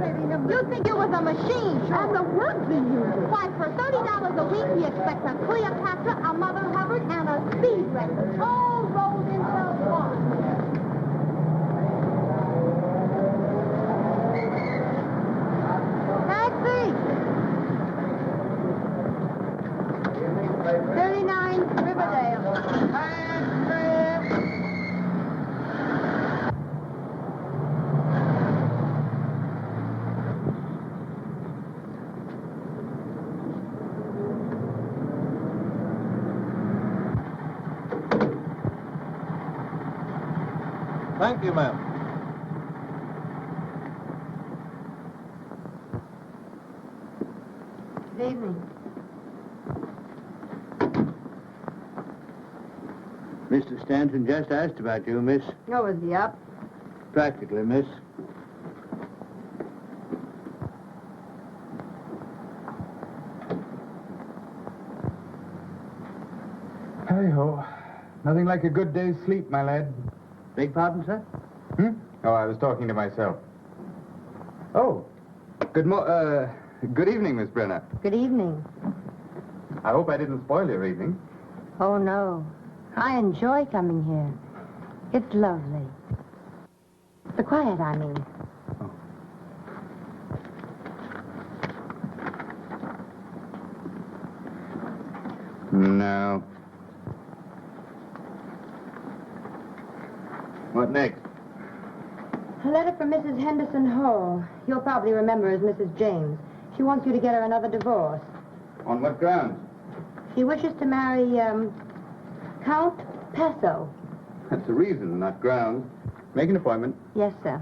pity him. You'd think it was a machine, sure. And the words he uses. Why, for $30 a week, he expects a Cleopatra, a Mother Hubbard, and a speed record, all rolled into one. Taxi! 39 Riverdale. Thank you, ma'am. Good evening. Mr. Stanton just asked about you, miss. Oh, is he up? Practically, miss. Hey-ho. Nothing like a good day's sleep, my lad. Beg pardon, sir? Oh, I was talking to myself. Oh, good evening, Miss Brenner. Good evening. I hope I didn't spoil your evening. Oh, no. I enjoy coming here. It's lovely. The quiet, I mean. No. What next? A letter from Mrs. Henderson Hall. You'll probably remember as Mrs. James. She wants you to get her another divorce. On what grounds? She wishes to marry, Count Pesso. That's a reason, not grounds. Make an appointment. Yes, sir.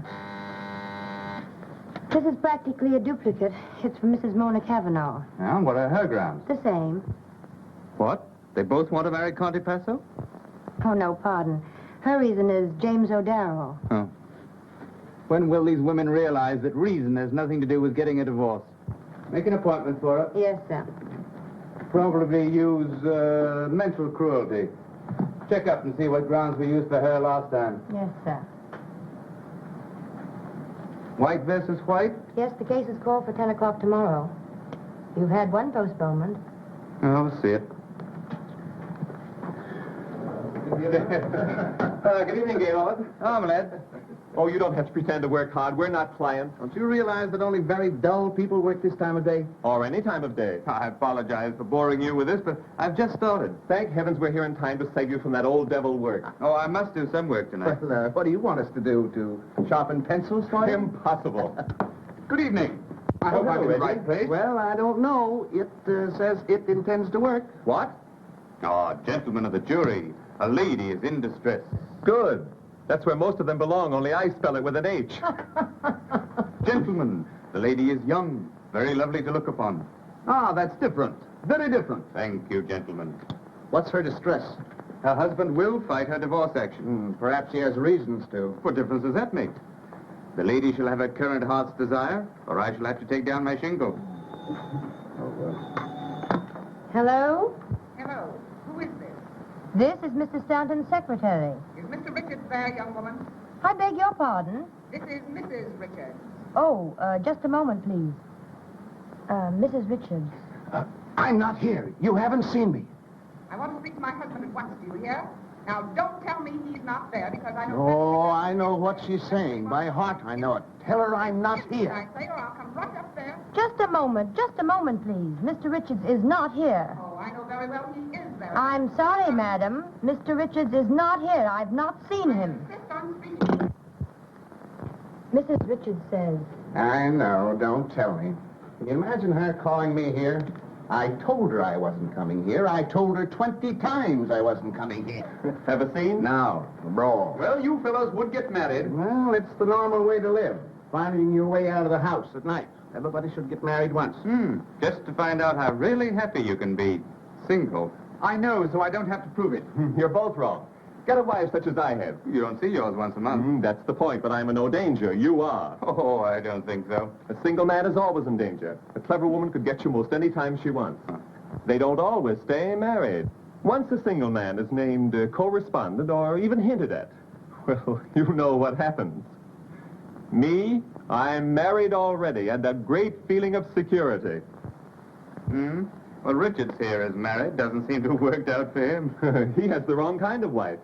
This is practically a duplicate. It's from Mrs. Mona Cavanaugh. Now, what are her grounds? The same. What? They both want to marry Conte Paso? Oh, no, pardon. Her reason is James O'Darrell. Oh. When will these women realize that reason has nothing to do with getting a divorce? Make an appointment for her. Yes, sir. Probably use mental cruelty. Check up and see what grounds we used for her last time. Yes, sir. White versus white? Yes, the case is called for 10 o'clock tomorrow. You've had one postponement. Oh, we'll see it. Good evening, Gaylord. Oh, my lad. Oh, you don't have to pretend to work hard. We're not clients. Don't you realize that only very dull people work this time of day? Or any time of day. I apologize for boring you with this, but I've just started. Thank heavens we're here in time to save you from that old devil work. Oh, I must do some work tonight. Well, what do you want us to do? To sharpen pencils for you? Impossible. Good evening. I hope I'm in the right place. Well, I don't know. It says it intends to work. What? Oh, gentlemen of the jury, a lady is in distress. Good. That's where most of them belong, only I spell it with an H. Gentlemen, the lady is young, very lovely to look upon. Ah, that's different. Very different. Thank you, gentlemen. What's her distress? Her husband will fight her divorce action. Perhaps he has reasons to. What difference does that make? The lady shall have her current heart's desire, or I shall have to take down my shingle. Hello? Hello. Who is this? This is Mr. Stanton's secretary. Is Mr. Richards there, young woman? I beg your pardon. This is Mrs. Richards. Oh, just a moment, please. Mrs. Richards. I'm not here. You haven't seen me. I want to speak to my husband at once. Do you hear? Now, don't tell me he's not there, because I know... Oh, I know what she's saying. By heart, I know it. Tell her I'm not here. I say, or I'll come right up there. Just a moment, please. Mr. Richards is not here. Oh, I know very well he is there. I'm sorry, madam. Mr. Richards is not here. I've not seen him. I insist on speaking. Mrs. Richards says... I know. Don't tell me. Can you imagine her calling me here? I told her I wasn't coming here. I told her 20 times I wasn't coming here. Have a scene? Now, brawl. Well, you fellows would get married. Well, it's the normal way to live. Finding your way out of the house at night. Everybody should get married once. Just to find out how really happy you can be. Single. I know, so I don't have to prove it. You're both wrong. Get a wife such as I have. You don't see yours once a month. That's the point, but I'm in no danger. You are. Oh, I don't think so. A single man is always in danger. A clever woman could get you most any time she wants. They don't always stay married. Once a single man is named correspondent or even hinted at, well, you know what happens. Me, I'm married already, and a great feeling of security. Hmm? Well, Richard's here is married. Doesn't seem to have worked out for him. He has the wrong kind of wife.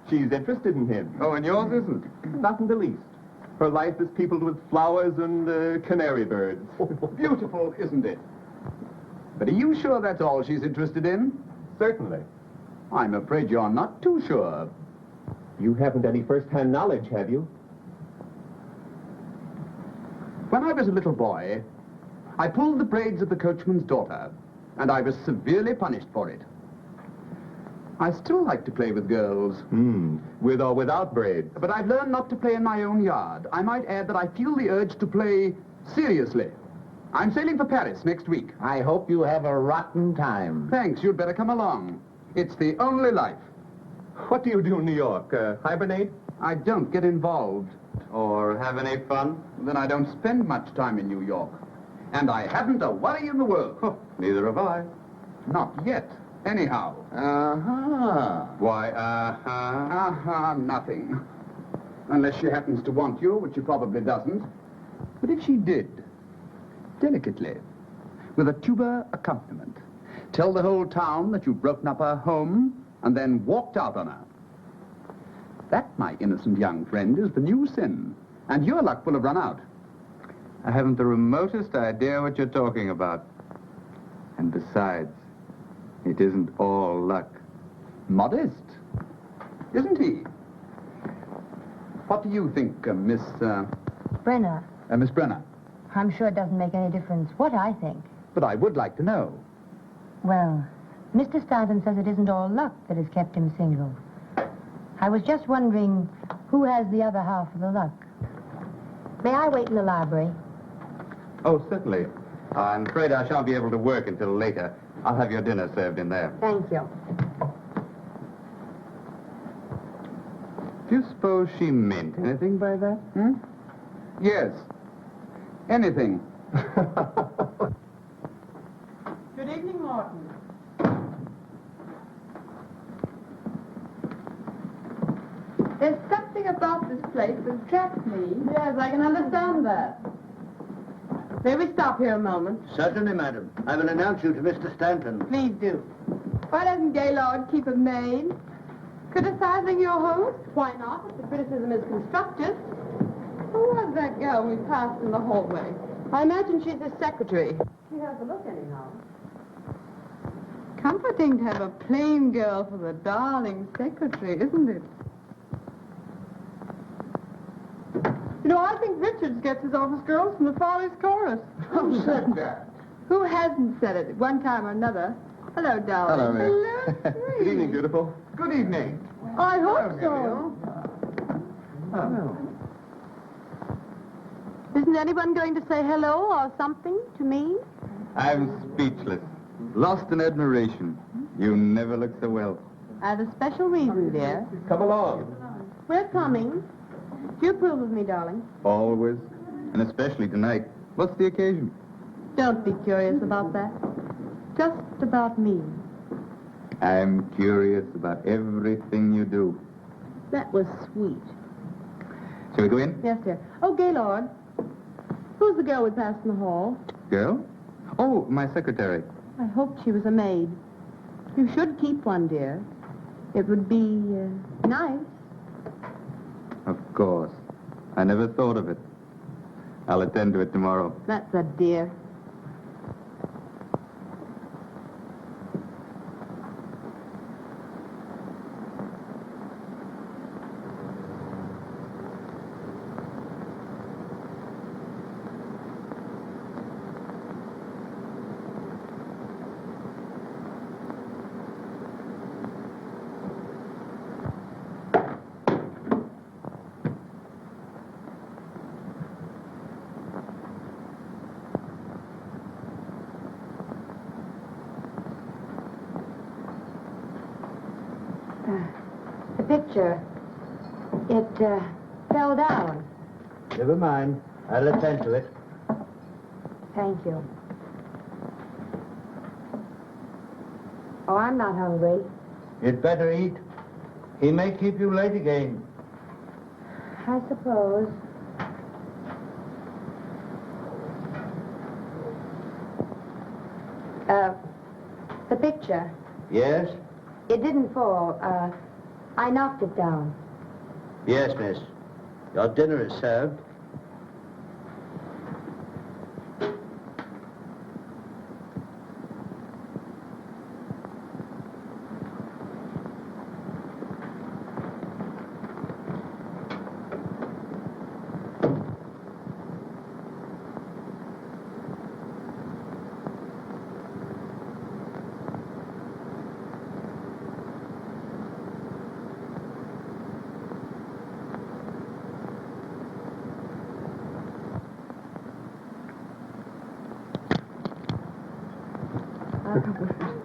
She's interested in him. Oh, and yours isn't? Not in the least. Her life is peopled with flowers and canary birds. Beautiful, isn't it? But are you sure that's all she's interested in? Certainly. I'm afraid you're not too sure. You haven't any first-hand knowledge, have you? When I was a little boy, I pulled the braids of the coachman's daughter, and I was severely punished for it. I still like to play with girls. With or without braids. But I've learned not to play in my own yard. I might add that I feel the urge to play seriously. I'm sailing for Paris next week. I hope you have a rotten time. Thanks, you'd better come along. It's the only life. What do you do in New York? Hibernate? I don't get involved. Or have any fun? Then I don't spend much time in New York. And I haven't a worry in the world. Neither have I. Not yet. Anyhow. Uh-huh. Why, nothing. Unless she happens to want you, which she probably doesn't. But if she did, delicately, with a tuba accompaniment, tell the whole town that you've broken up her home and then walked out on her. That, my innocent young friend, is the new sin. And your luck will have run out. I haven't the remotest idea what you're talking about. And besides, it isn't all luck. Modest, isn't he? What do you think, Miss Brenner, Brenner? I'm sure it doesn't make any difference what I think. But I would like to know. Well, Mr. Stanton says it isn't all luck that has kept him single. I was just wondering who has the other half of the luck. May I wait in the library? Oh, certainly. I'm afraid I shan't be able to work until later. I'll have your dinner served in there. Thank you. Do you suppose she meant anything by that? Hmm? Yes. Anything. Good evening, Morton. There's something about this place that attracts me. Yes, I can understand that. May we stop here a moment? Certainly, madam. I will announce you to Mr. Stanton. Please do. Why doesn't Gaylord keep a maid? Criticizing your host? Why not, if the criticism is constructive? Who was that girl we passed in the hallway? I imagine she's his secretary. She has a look anyhow. Comforting to have a plain girl for the darling secretary, isn't it? You know, I think Richards gets his office girls from the Follies Chorus. Who said that? Who hasn't said it at one time or another? Hello, darling. Hello, Mary. Hello, Good evening, beautiful. Good evening. I hope so. Isn't anyone going to say hello or something to me? I'm speechless. Lost in admiration. You never look so well. I have a special reason, dear. Come along. We're coming. Do you approve of me, darling? Always. And especially tonight. What's the occasion? Don't be curious about that. Just about me. I'm curious about everything you do. That was sweet. Shall we go in? Yes, dear. Oh, Gaylord. Who's the girl we passed in the hall? Girl? Oh, my secretary. I hoped she was a maid. You should keep one, dear. It would be nice. Of course. I never thought of it. I'll attend to it tomorrow. That's a dear. The picture, it fell down. Never mind. I'll attend to it. Thank you. Oh, I'm not hungry. You'd better eat. He may keep you late again. I suppose. The picture. Yes? It didn't fall. I knocked it down. Yes, miss. Your dinner is served.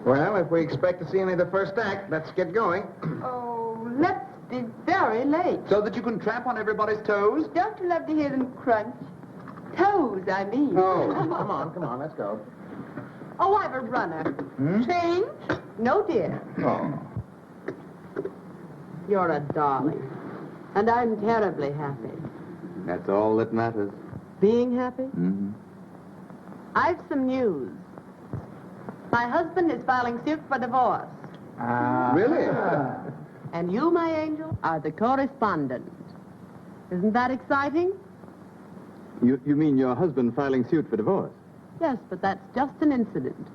Well, if we expect to see any of the first act, let's get going. Oh, let's be very late. So that you can tramp on everybody's toes? Don't you love to hear them crunch? Toes, I mean. Oh, come on, let's go. Oh, I've a runner. Change? No, dear. Oh. You're a darling. And I'm terribly happy. That's all that matters. Being happy? Mm-hmm. I've some news. My husband is filing suit for divorce. Really? And you, my angel, are the correspondent. Isn't that exciting? You mean your husband filing suit for divorce? Yes, but that's just an incident.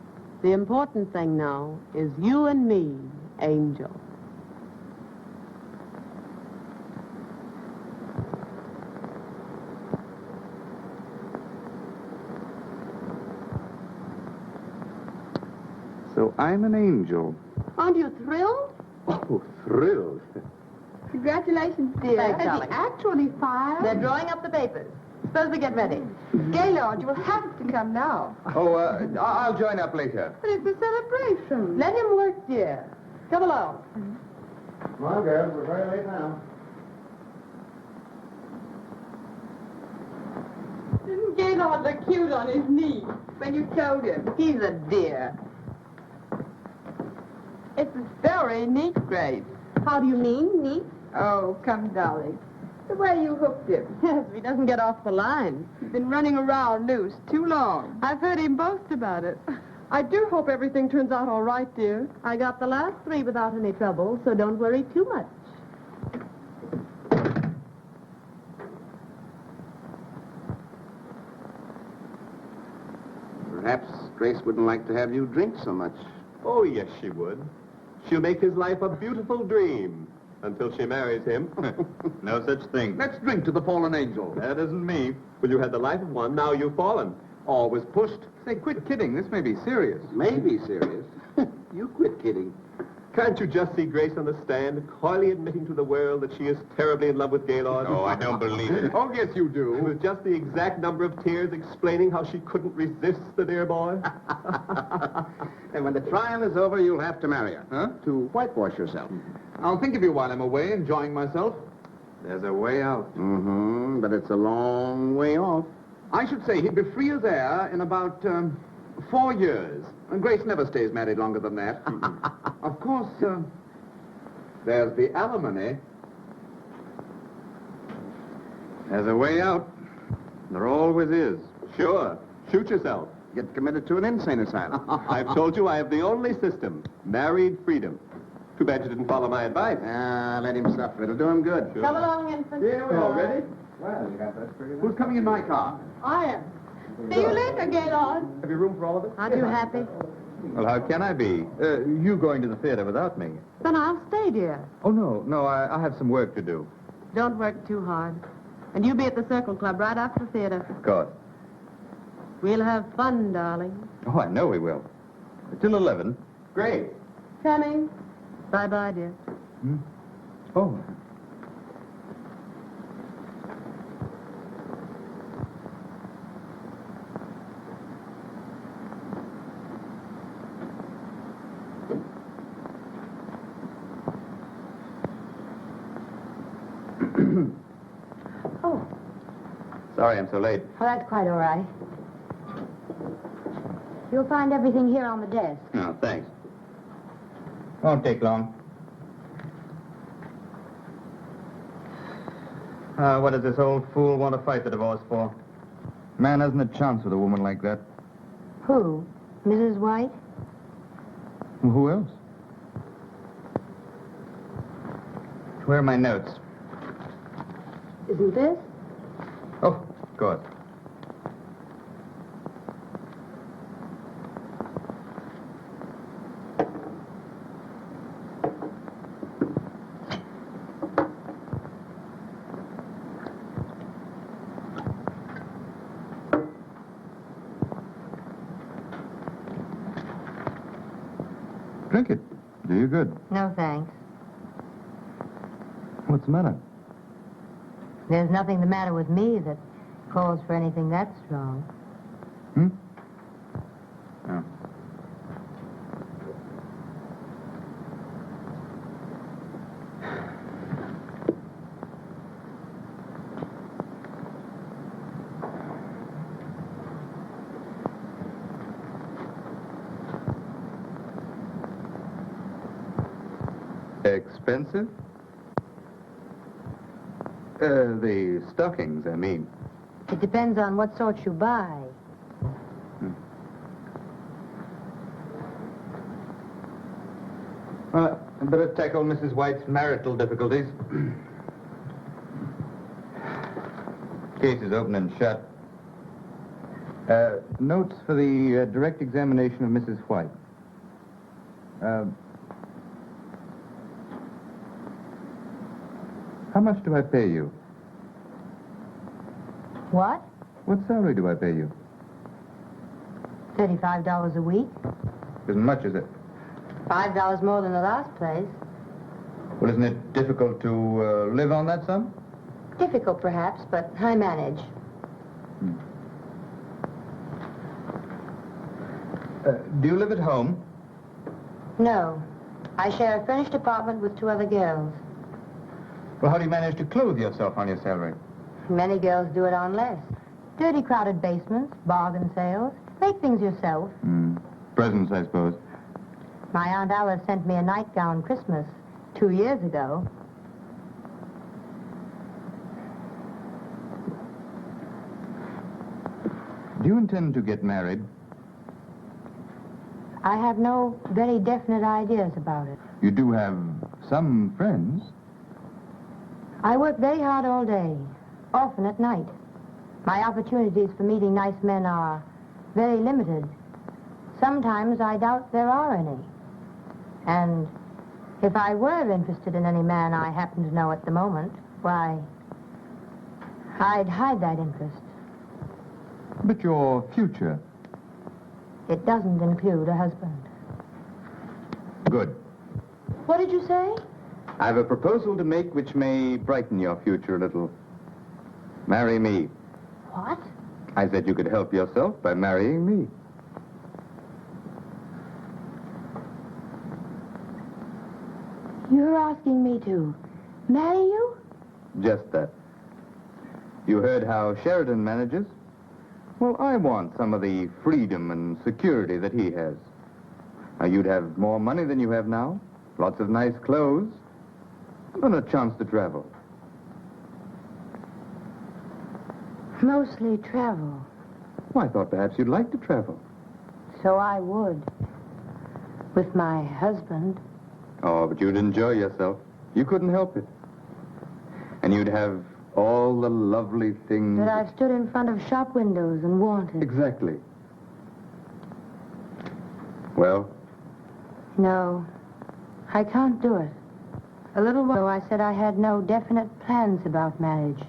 The important thing now is you and me, Angel. So I'm an angel. Aren't you thrilled? Oh, thrilled. Congratulations, dear. Thanks, Has darling. he actually filed? They're drawing up the papers. Suppose we get ready. Gaylord, you will have to come now. Oh, I'll join up later. But it's a celebration. Let him work, dear. Come along. Come on, girls, we're very late now. Didn't Gaylord look cute on his knee when you showed him? He's a dear. It's very neat, Grace. How do you mean, neat? Oh, come, darling. The way you hooked him. Yes, if he doesn't get off the line. He's been running around loose too long. I've heard him boast about it. I do hope everything turns out all right, dear. I got the last 3 without any trouble, so don't worry too much. Perhaps Grace wouldn't like to have you drink so much. Oh, yes, she would. She'll make his life a beautiful dream until she marries him. No such thing. Let's drink to the fallen angel. That isn't me. Well, you had the life of one, now you've fallen. Always pushed. Say, quit kidding. This may be serious. Maybe serious. You quit kidding. Can't you just see Grace on the stand, coyly admitting to the world that she is terribly in love with Gaylord? Oh, I don't believe it. Oh, yes, you do. With just the exact number of tears explaining how she couldn't resist the dear boy? And when the trial is over, you'll have to marry her. Huh? To whitewash yourself. I'll think of you while I'm away, enjoying myself. There's a way out. Mm-hmm, but it's a long way off. I should say he'd be free as air in about 4 years. And Grace never stays married longer than that. Of course, there's the alimony. There's a way out. There always is. Sure. Shoot yourself. Get committed to an insane asylum. I've told you I have the only system, married freedom. Too bad you didn't follow my advice. Let him suffer. It'll do him good. Sure. Come along, infant. Here we are. Ready? Well, you got that figured out. Who's coming in my car? I am. See you later, Gaylord. Have you room for all of us? Aren't you happy? Well, how can I be? You going to the theater without me? Then I'll stay, dear. Oh, no, I have some work to do. Don't work too hard. And you be at the Circle Club right after the theater. Of course. We'll have fun, darling. Oh, I know we will. Till 11. Great. Coming. Bye-bye, dear. Oh. Oh, Sorry I'm so late. well, that's quite all right. You'll find everything here on the desk. No, thanks. Won't take long. What does this old fool want to fight the divorce for? Man hasn't a chance with a woman like that. Who? Mrs. White? Well, who else? Where are my notes? Isn't this? Oh, of course. Drink it. Do you good. No, thanks. What's the matter? There's nothing the matter with me that calls for anything that strong. Hmm? Oh. Expensive? The stockings, I mean. It depends on what sort you buy. Well, I'd better tackle Mrs. White's marital difficulties. Case is open and shut. Notes for the direct examination of Mrs. White. How much do I pay you? What? What salary do I pay you? $35 a week? As much as it. $5 more than the last place. Well, isn't it difficult to live on that sum? Difficult, perhaps, but I manage. Do you live at home? No. I share a furnished apartment with 2 other girls. Well, how do you manage to clothe yourself on your salary? Many girls do it on less. Dirty, crowded basements, bargain sales. Make things yourself. Presents, I suppose. My Aunt Alice sent me a nightgown Christmas 2 years ago. Do you intend to get married? I have no very definite ideas about it. You do have some friends. I work very hard all day, often at night. My opportunities for meeting nice men are very limited. Sometimes I doubt there are any. And if I were interested in any man I happen to know at the moment, why, I'd hide that interest. But your future. It doesn't include a husband. Good. What did you say? I have a proposal to make which may brighten your future a little. Marry me. What? I said you could help yourself by marrying me. You're asking me to marry you? Just that. You heard how Sheridan manages? Well, I want some of the freedom and security that he has. Now, you'd have more money than you have now, lots of nice clothes, and a chance to travel. Mostly travel. Well, I thought perhaps you'd like to travel. So I would. With my husband. Oh, but you'd enjoy yourself. You couldn't help it. And you'd have all the lovely things... That I've stood in front of shop windows and wanted. Exactly. Well? No, I can't do it. A little while ago I said I had no definite plans about marriage.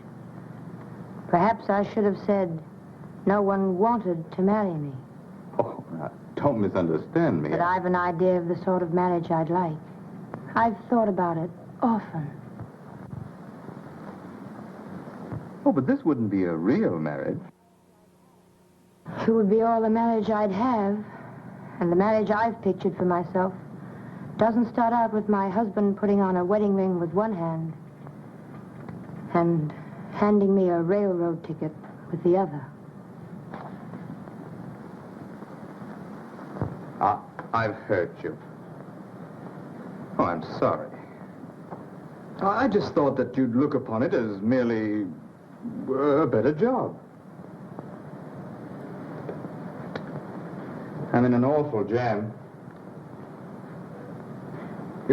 Perhaps I should have said no one wanted to marry me. Oh, now, don't misunderstand me. But I've an idea of the sort of marriage I'd like. I've thought about it often. Oh, but this wouldn't be a real marriage. It would be all the marriage I'd have. And the marriage I've pictured for myself doesn't start out with my husband putting on a wedding ring with one hand and handing me a railroad ticket with the other. I've hurt you. Oh, I'm sorry. I just thought that you'd look upon it as merely a better job. I'm in an awful jam.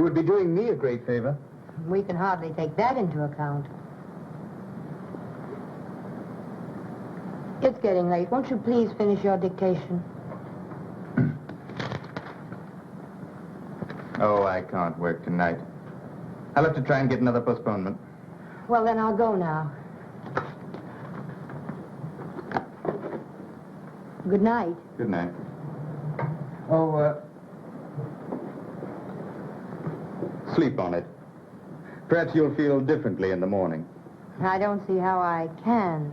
It would be doing me a great favor. We can hardly take that into account. It's getting late. Won't you please finish your dictation? Oh, I can't work tonight. I'll have to try and get another postponement. Well, then I'll go now. Good night. Good night. Oh, sleep on it. Perhaps you'll feel differently in the morning. I don't see how I can.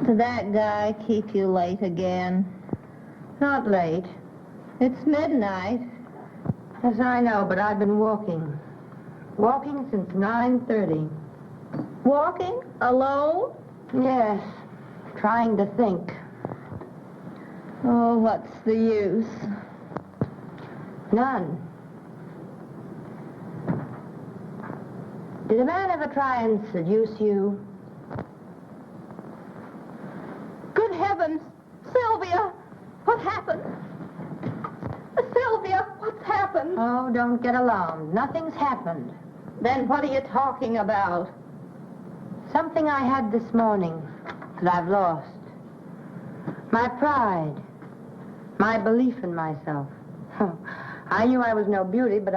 Did that guy keep you late again? Not late. It's midnight. Yes, I know, but I've been walking. Walking since 9:30. Walking? Alone? Yes, trying to think. Oh, what's the use? None. Did a man ever try and seduce you? Good heavens! Sylvia! What happened? Sylvia, what's happened? Oh, don't get alarmed. Nothing's happened. Then what are you talking about? Something I had this morning that I've lost. My pride. My belief in myself. I knew I was no beauty, but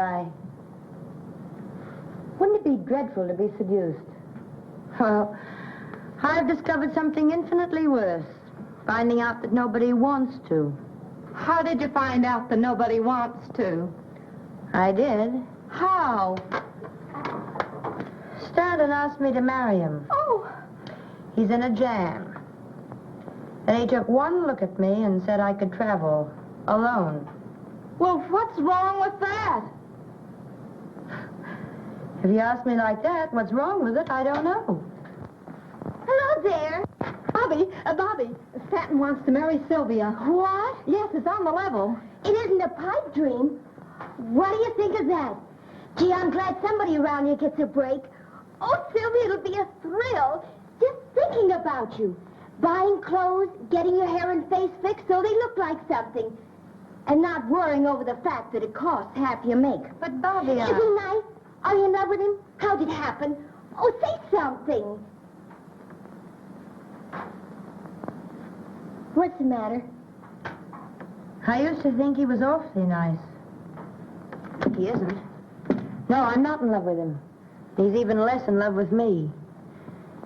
wouldn't it be dreadful to be seduced? Well, I've discovered something infinitely worse. Finding out that nobody wants to. How did you find out that nobody wants to? I did. How? Stanton asked me to marry him. Oh, He's in a jam. And he took one look at me and said I could travel alone. well, what's wrong with that? If you ask me like that, what's wrong with it, I don't know. Hello there. Bobby, Stanton wants to marry Sylvia. What? Yes, it's on the level. It isn't a pipe dream. What do you think of that? Gee, I'm glad somebody around here gets a break. Oh, Sylvia, it'll be a thrill just thinking about you. Buying clothes, getting your hair and face fixed so they look like something. And not worrying over the fact that it costs half your make. But, Bobby, Isn't he nice? Are you in love with him? How did it happen? Oh, say something. What's the matter? I used to think he was awfully nice. He isn't. No, I'm not in love with him. He's even less in love with me.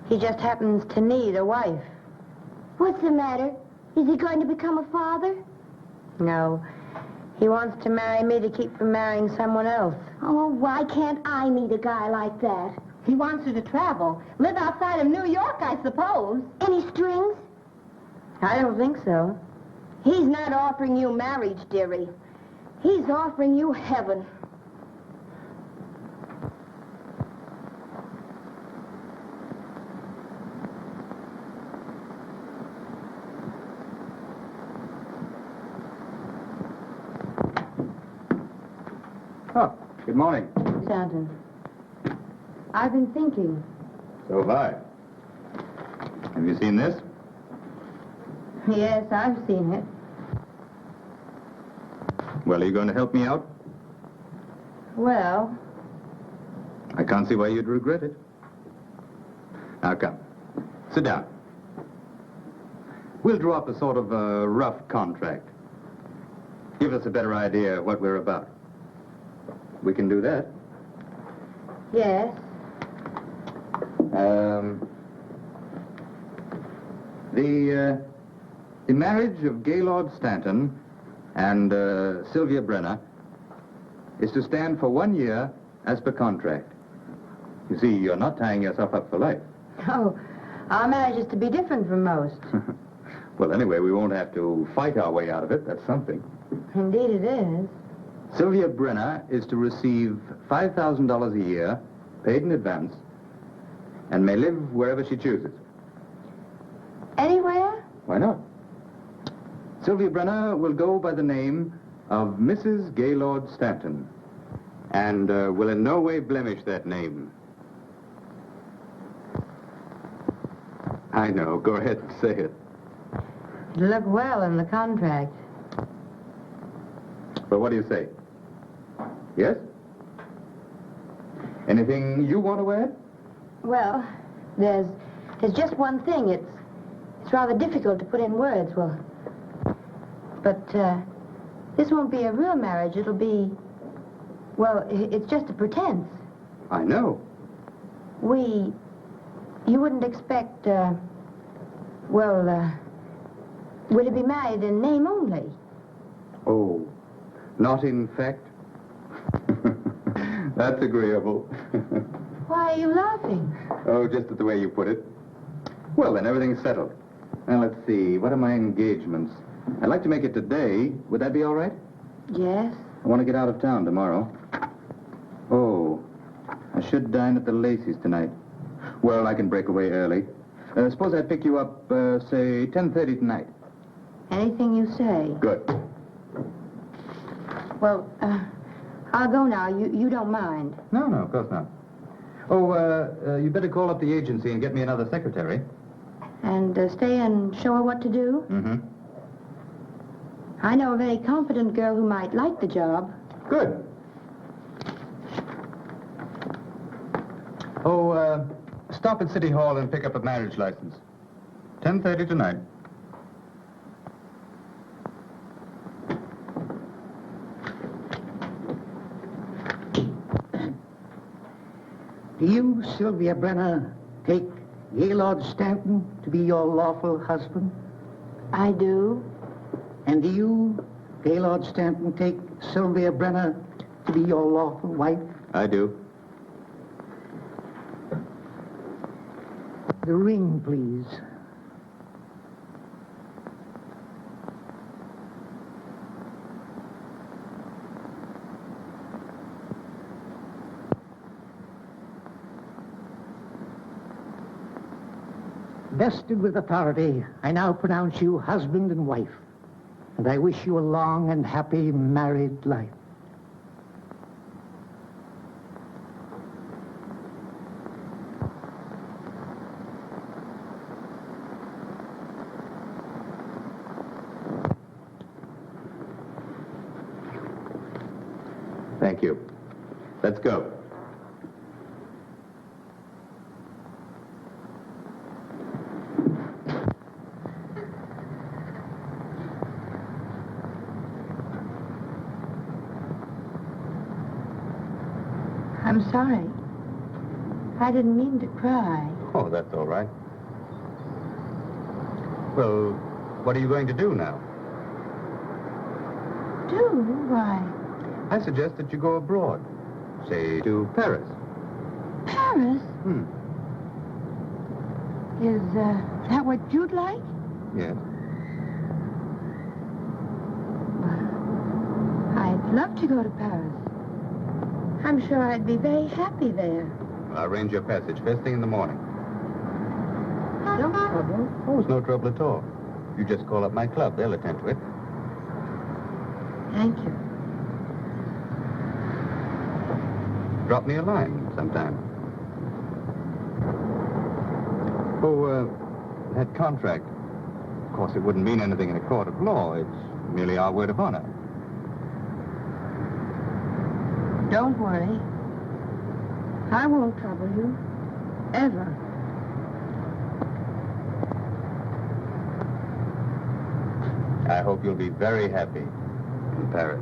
He just happens to need a wife. What's the matter? Is he going to become a father? No. He wants to marry me to keep from marrying someone else. Oh, why can't I meet a guy like that? He wants you to travel. Live outside of New York, I suppose. Any strings? I don't think so. He's not offering you marriage, dearie. He's offering you heaven. Oh, good morning. Stanton, I've been thinking. So have I. Have you seen this? Yes, I've seen it. Well, are you going to help me out? Well, I can't see why you'd regret it. Now, come. Sit down. We'll draw up a sort of a rough contract. Give us a better idea of what we're about. We can do that. yes. The marriage of Gaylord Stanton and Sylvia Brenner is to stand for 1 year as per contract. You see, you're not tying yourself up for life. Oh, our marriage is to be different from most. Well, anyway, we won't have to fight our way out of it. That's something. Indeed it is. Sylvia Brenner is to receive $5,000 a year, paid in advance, and may live wherever she chooses. Anywhere? Why not? Sylvia Brenner will go by the name of Mrs. Gaylord Stanton, and will in no way blemish that name. I know. Go ahead and say it. It'll look well in the contract. But what do you say? Yes? Anything you want to add? Well, there's just one thing. It's rather difficult to put in words. But this won't be a real marriage. It'll be, well, it's just a pretense. I know. You wouldn't expect, we'll be married in name only. Oh, not in fact? That's agreeable. Why are you laughing? Oh, just at the way you put it. Well, then, everything's settled. Now, let's see. What are my engagements? I'd like to make it today. Would that be all right? Yes. I want to get out of town tomorrow. Oh, I should dine at the Lacey's tonight. Well, I can break away early. Suppose I pick you up, say, 10:30 tonight. Anything you say. Good. Well, I'll go now. You don't mind. No, of course not. Oh, you better call up the agency and get me another secretary. And stay and show her what to do? Mm-hmm. I know a very confident girl who might like the job. Good. Oh, stop at City Hall and pick up a marriage license. 10:30 tonight. Do you, Sylvia Brenner, take Gaylord Stanton to be your lawful husband? I do. And do you, Gaylord Stanton, take Sylvia Brenner to be your lawful wife? I do. The ring, please. Vested with authority, I now pronounce you husband and wife, and I wish you a long and happy married life. Thank you. Let's go. I'm sorry. I didn't mean to cry. Oh, that's all right. Well, what are you going to do now? Do? Why? I suggest that you go abroad. Say, to Paris. Paris? Is that what you'd like? Yes. I'd love to go to Paris. I'm sure I'd be very happy there. I'll arrange your passage first thing in the morning. No trouble. Oh, it's no trouble at all. You just call up my club. They'll attend to it. Thank you. Drop me a line sometime. Oh, that contract. Of course, it wouldn't mean anything in a court of law. It's merely our word of honor. Don't worry. I won't trouble you. Ever. I hope you'll be very happy in Paris.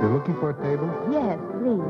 You're looking for a table? Yes, please.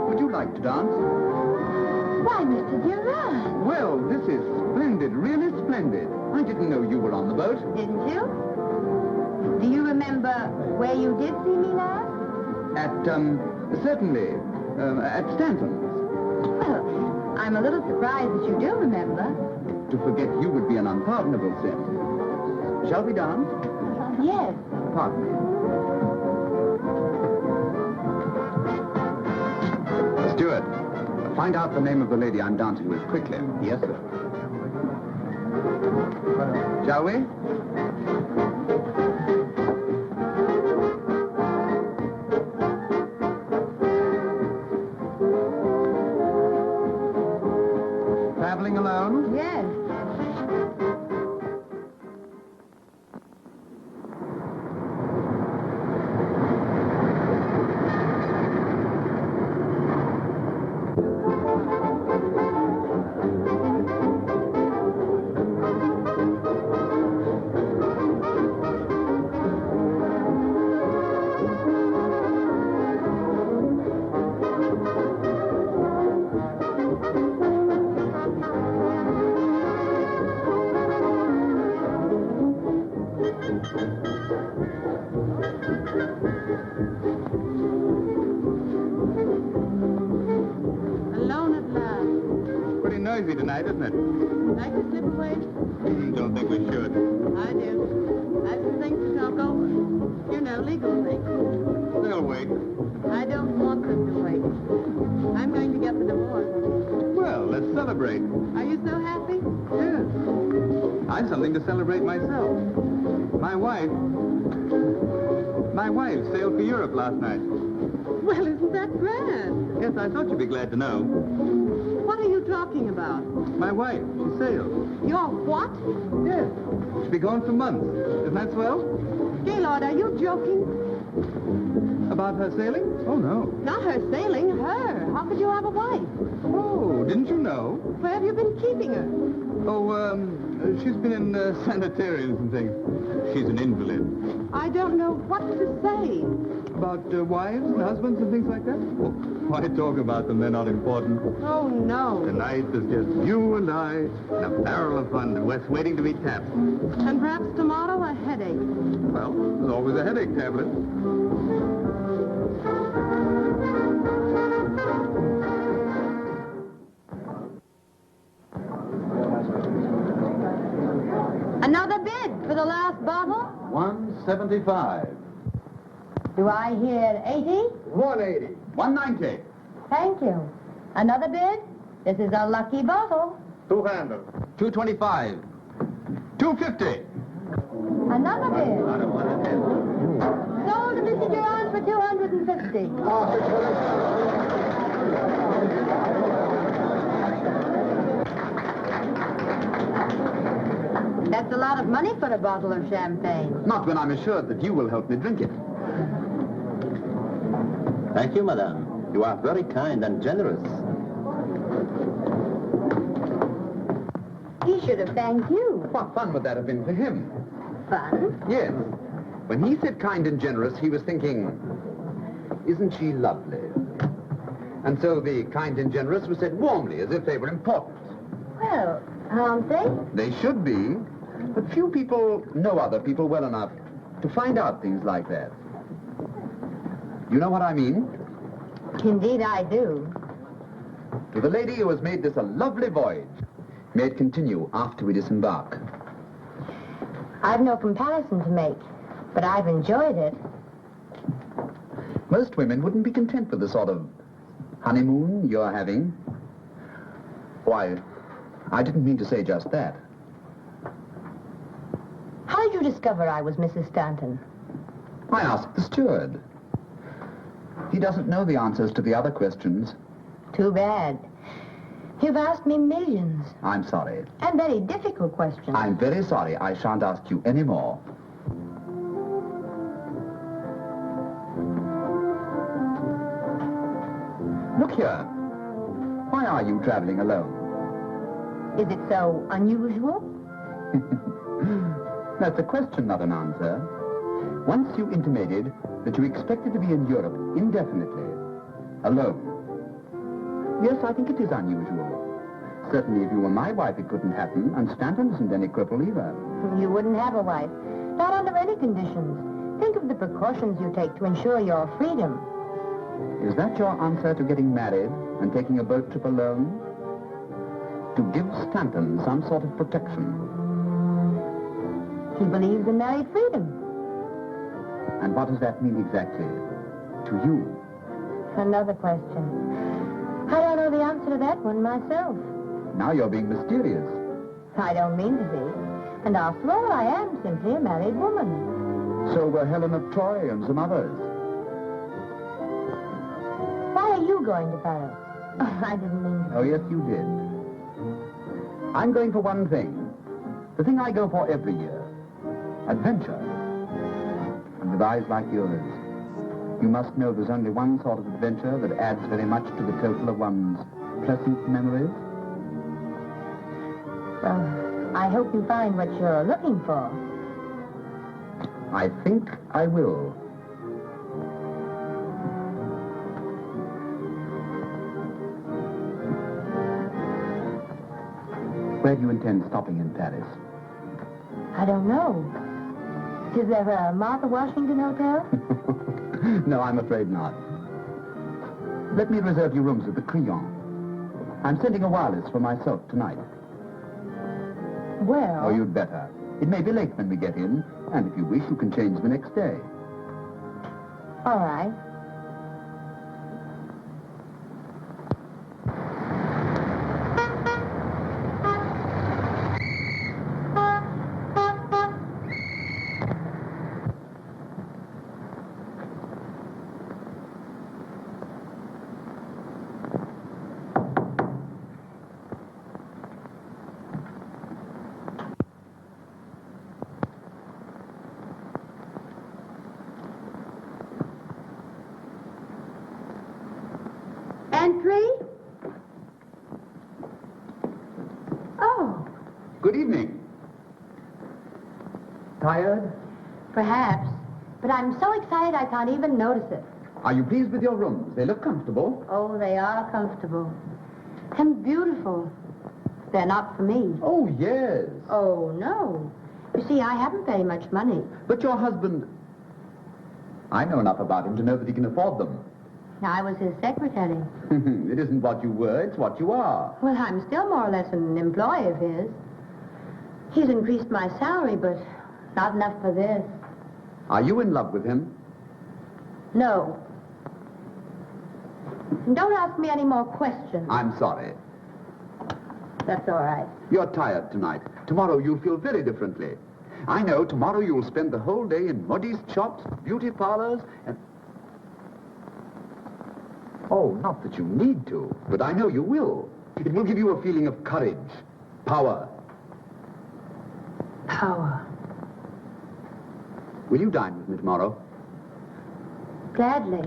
Would you like to dance? Why, Mr. Durand? Well, this is splendid, really splendid. I didn't know you were on the boat. Didn't you? Do you remember where you did see me last? Certainly, at Stanton's. Well, I'm a little surprised that you do remember. To forget you would be an unpardonable sin. Shall we dance? Yes. Pardon me. Steward, find out the name of the lady I'm dancing with quickly. Yes, sir. Shall we? Traveling alone? Yes. Alone at last. Pretty noisy tonight, isn't it? Like to slip away? Don't think we should. I do. I have some things to talk over. You know, legal things. They'll wait. I don't want them to wait. I'm going to get the divorce. Well, let's celebrate. Are you so happy? Sure. I've something to celebrate myself. My wife sailed for Europe last night. Well, isn't that grand? Yes, I thought you'd be glad to know. What are you talking about? My wife, she sailed. Your what? Yes. She'll be gone for months. Isn't that swell? Gaylord, are you joking? About her sailing? Oh, no. Not her sailing, her. How could you have a wife? Oh, didn't you know? Where have you been keeping her? Oh, she's been in sanitariums and things. She's an invalid. I don't know what to say. About wives and husbands and things like that? Oh, why talk about them? They're not important. Oh, no. Tonight is just you and I and a barrel of fun waiting to be tapped. And perhaps tomorrow a headache. Well, there's always a headache tablet. Another bid for the last bottle? 175. Do I hear 80? 180. 190. Thank you. Another bid? This is a lucky bottle. 200. 225. 250. Another bid. Sold to Mr. Durand for 250. That's a lot of money for a bottle of champagne. Not when I'm assured that you will help me drink it. Thank you, madame. You are very kind and generous. He should have thanked you. What fun would that have been for him? Fun? Yes. When he said kind and generous, he was thinking, isn't she lovely? And so the kind and generous was said warmly, as if they were important. Well, aren't they? They should be, but few people know other people well enough to find out things like that. You know what I mean? Indeed I do. to the lady who has made this a lovely voyage. May it continue after we disembark. I've no comparison to make, but I've enjoyed it. Most women wouldn't be content with the sort of honeymoon you're having. Why, I didn't mean to say just that. How did you discover I was Mrs. Stanton? I asked the steward. He doesn't know the answers to the other questions. Too bad. You've asked me millions. I'm sorry. And very difficult questions. I'm very sorry. I shan't ask you any more. Look here. Why are you traveling alone? Is it so unusual? That's a question, not an answer. Once you intimated that you expected to be in Europe indefinitely, alone. Yes, I think it is unusual. Certainly, if you were my wife, it couldn't happen, and Stanton isn't any cripple either. You wouldn't have a wife. Not under any conditions. Think of the precautions you take to ensure your freedom. Is that your answer to getting married and taking a boat trip alone? To give Stanton some sort of protection. He believes in married freedom. And what does that mean exactly to you? Another question. I don't know the answer to that one myself. Now you're being mysterious. I don't mean to be. And after all, I am simply a married woman. So were Helen of Troy and some others. Why are you going to Paris? Oh, I didn't mean to. Oh, yes, you did. I'm going for one thing. The thing I go for every year. Adventure. And with eyes like yours, you must know there's only one sort of adventure that adds very much to the total of one's pleasant memories. Well, I hope you find what you're looking for. I think I will. Where do you intend stopping in Paris? I don't know. Is there a Martha Washington hotel? No, I'm afraid not. Let me reserve you rooms at the Crillon. I'm sending a wireless for myself tonight. Well... Oh, you'd better. It may be late when we get in, and if you wish, you can change the next day. All right. Entry? Oh, Good evening. Tired? perhaps. But I'm so excited I can't even notice it. Are you pleased with your rooms? They look comfortable. Oh, they are comfortable. And beautiful. They're not for me. Oh, yes. Oh, no. You see, I haven't very much money. But your husband... I know enough about him to know that he can afford them. I was his secretary. It isn't what you were, it's what you are. Well, I'm still more or less an employee of his. He's increased my salary, but not enough for this. Are you in love with him? No. And don't ask me any more questions. I'm sorry. That's all right. You're tired tonight. Tomorrow you'll feel very differently. I know tomorrow you'll spend the whole day in modiste shops, beauty parlors, and... Oh, not that you need to, but I know you will. It will give you a feeling of courage, power. Power. Will you dine with me tomorrow? Gladly.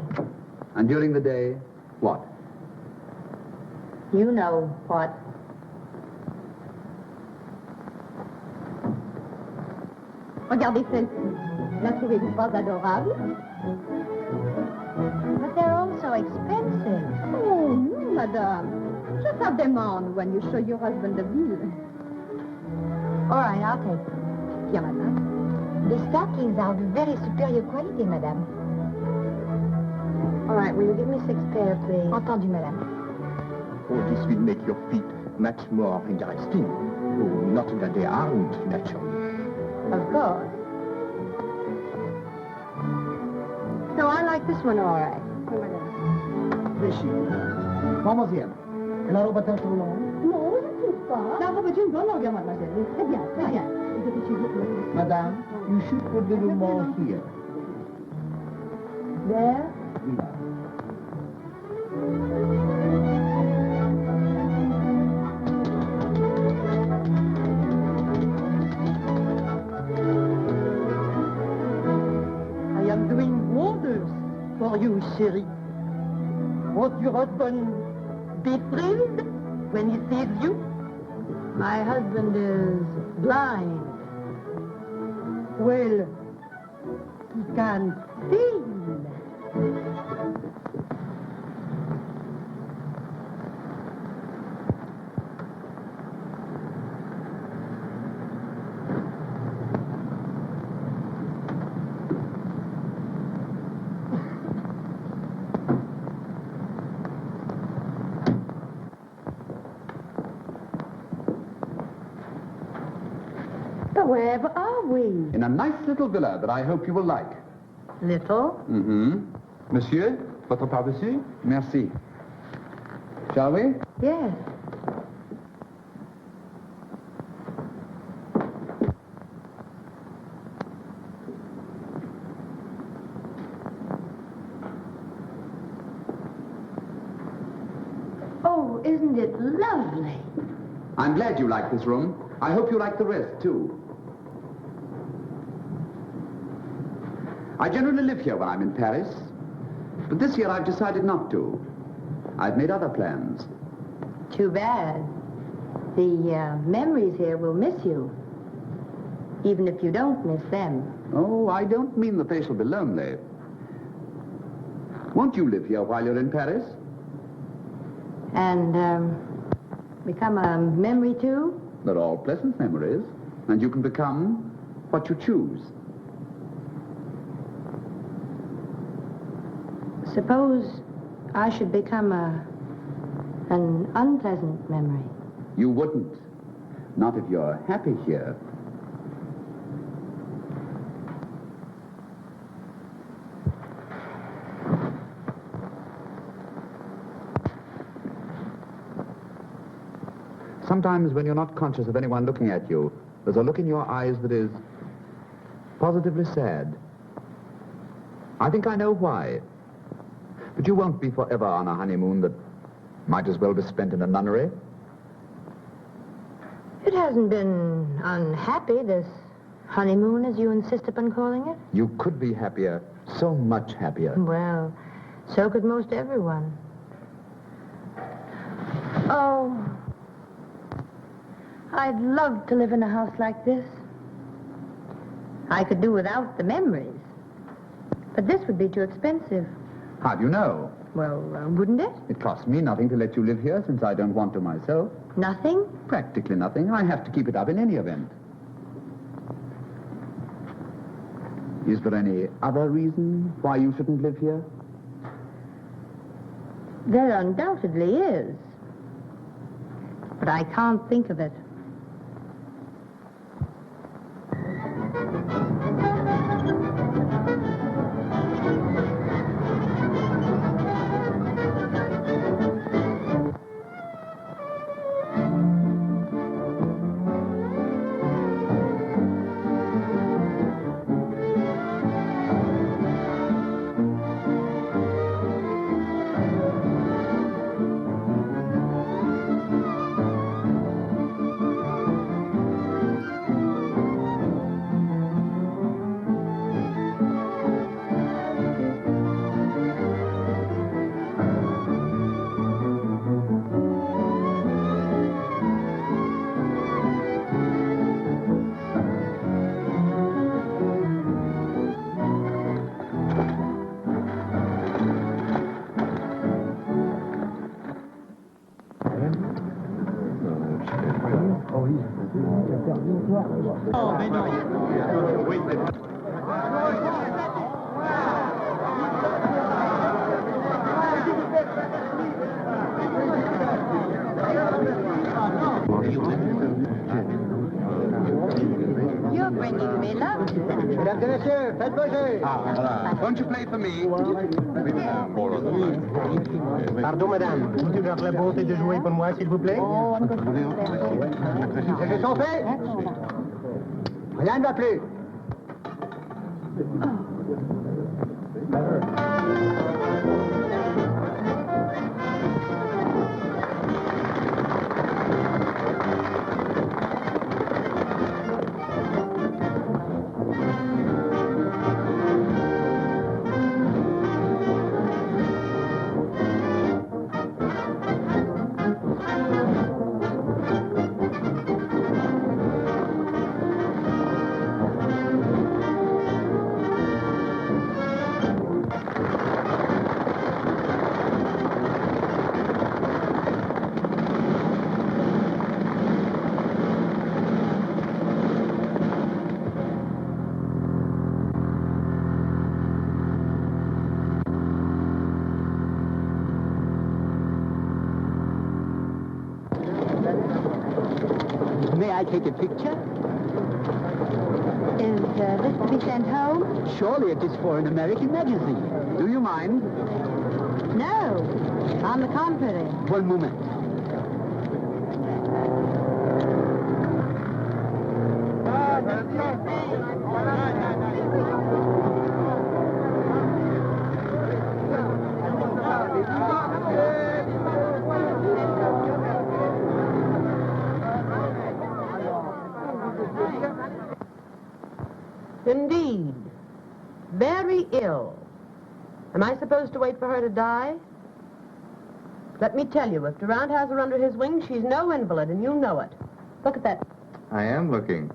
And during the day, what? You know what. Regardez celle-ci. La trouvez-vous pas adorable? But they're all so expensive. Oh, no, madame. Just a demande when you show your husband the bill. All right, I'll take them. Bien, madame. The stockings are of very superior quality, madame. All right, will you give me 6 pairs, please? Entendu, madame. Oh, This will make your feet much more interesting. Oh, not that they aren't, naturally. Of course. No, I like this one all right. Mademoiselle, la robe est un peu longue. Non, je ne trouve pas. La robe est une bonne longueur, mademoiselle. Très bien, très bien. Madame, you should put a little more here. There. I am doing wonders for you, chérie. Won't your husband be thrilled when he sees you? My husband is blind. Well, he can feel. But wherever are we? In a nice little villa that I hope you will like. Little? Mm-hmm. Monsieur, votre par-dessus? Merci. Shall we? Yes. Oh, isn't it lovely? I'm glad you like this room. I hope you like the rest, too. I generally live here when I'm in Paris, but this year I've decided not to. I've made other plans. Too bad. The memories here will miss you, even if you don't miss them. Oh, I don't mean the place will be lonely. Won't you live here while you're in Paris? And become a memory, too? They're all pleasant memories, and you can become what you choose. Suppose I should become an unpleasant memory. You wouldn't. Not if you're happy here. Sometimes when you're not conscious of anyone looking at you, there's a look in your eyes that is positively sad. I think I know why. But you won't be forever on a honeymoon that might as well be spent in a nunnery. It hasn't been unhappy, this honeymoon, as you insist upon calling it. You could be happier, so much happier. Well, so could most everyone. Oh, I'd love to live in a house like this. I could do without the memories. But this would be too expensive. How do you know? Well, wouldn't it? It costs me nothing to let you live here since I don't want to myself. Nothing? Practically nothing. I have to keep it up in any event. Is there any other reason why you shouldn't live here? There undoubtedly is. But I can't think of it. You're bringing me luck. Mesdames et messieurs, faites bouger. Won't you play for me? Pardon, madame. Vous avez la bonté de jouer pour moi, s'il vous plaît? Les jeux sont faits? Rien ne va plus. May I take a picture? Is this to be sent home? Surely it is for an American magazine. Do you mind? No. On the contrary. One moment. Indeed. Very ill. Am I supposed to wait for her to die? Let me tell you, if Durant has her under his wing, she's no invalid, and you know it. Look at that. I am looking.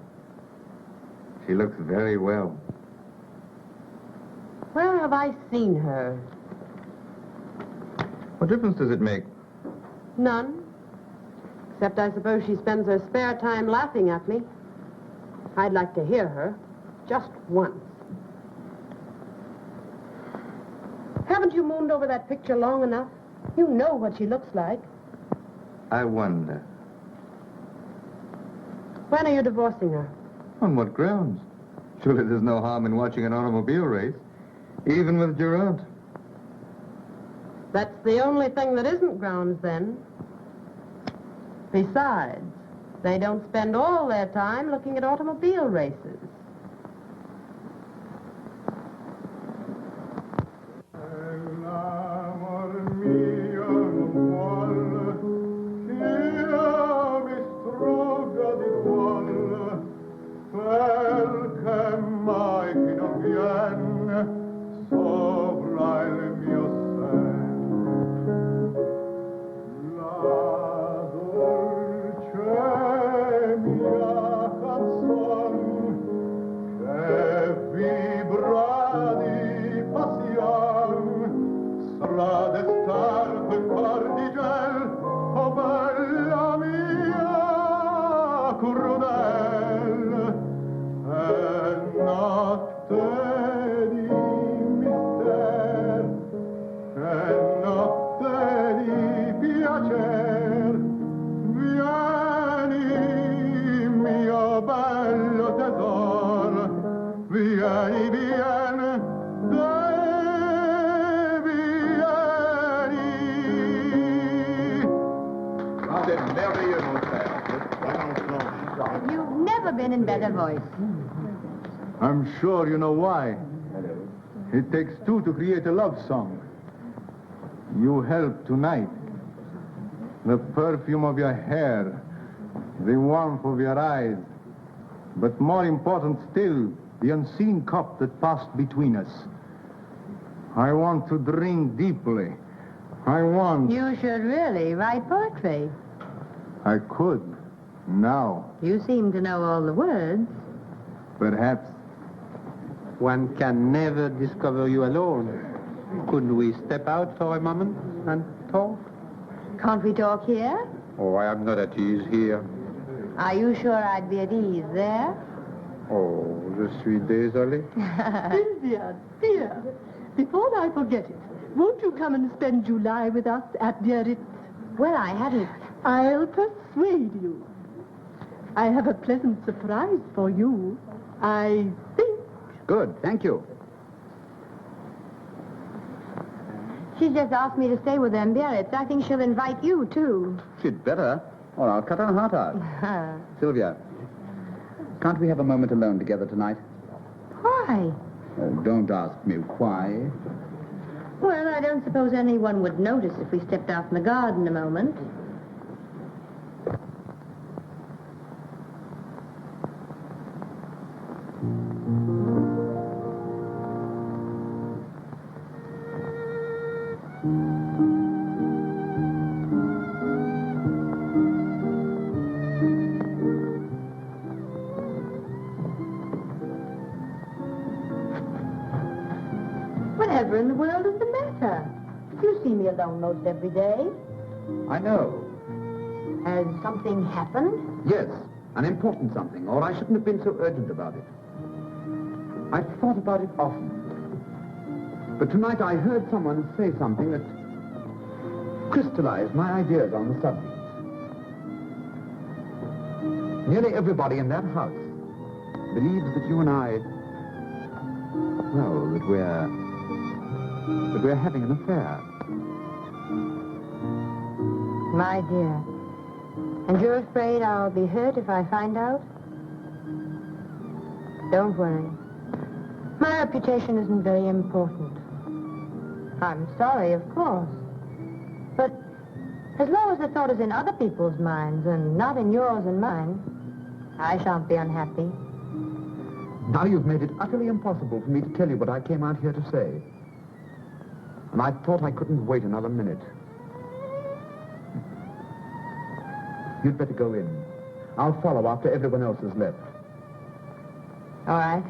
She looks very well. Where have I seen her? What difference does it make? None. Except I suppose she spends her spare time laughing at me. I'd like to hear her. Just once. Haven't you mooned over that picture long enough? You know what she looks like. I wonder. When are you divorcing her? On what grounds? Surely there's no harm in watching an automobile race, even with Durant. That's the only thing that isn't grounds, then. Besides, they don't spend all their time looking at automobile races. You've never been in better voice. I'm sure you know why. It takes two to create a love song. You help tonight. The perfume of your hair, the warmth of your eyes, but more important still, the unseen cup that passed between us. I want to drink deeply. I want... You should really write poetry. I could, now. You seem to know all the words. Perhaps. One can never discover you alone. Couldn't we step out for a moment and talk? Can't we talk here? Oh, I am not at ease here. Are you sure I'd be at ease there? Oh, je suis désolé. Sylvia, dear, before I forget it, won't you come and spend July with us at Biarritz? Well, I hadn't... I'll persuade you. I have a pleasant surprise for you. I think. Good, thank you. She's just asked me to stay with them, Biarritz. I think she'll invite you, too. She'd better, or I'll cut her heart out. Sylvia, can't we have a moment alone together tonight? Why? Oh, don't ask me why. Well, I don't suppose anyone would notice if we stepped out in the garden a moment. Whatever in the world is the matter? You see me alone most every day. I know. Has something happened? Yes, an important something, or I shouldn't have been so urgent about it. I've thought about it often. But tonight I heard someone say something that crystallized my ideas on the subject. Nearly everybody in that house believes that you and I, well, that we're having an affair. My dear. And you're afraid I'll be hurt if I find out? Don't worry. My reputation isn't very important. I'm sorry, of course. But as long as the thought is in other people's minds and not in yours and mine, I shan't be unhappy. Now you've made it utterly impossible for me to tell you what I came out here to say. And I thought I couldn't wait another minute. You'd better go in. I'll follow after everyone else has left. All right.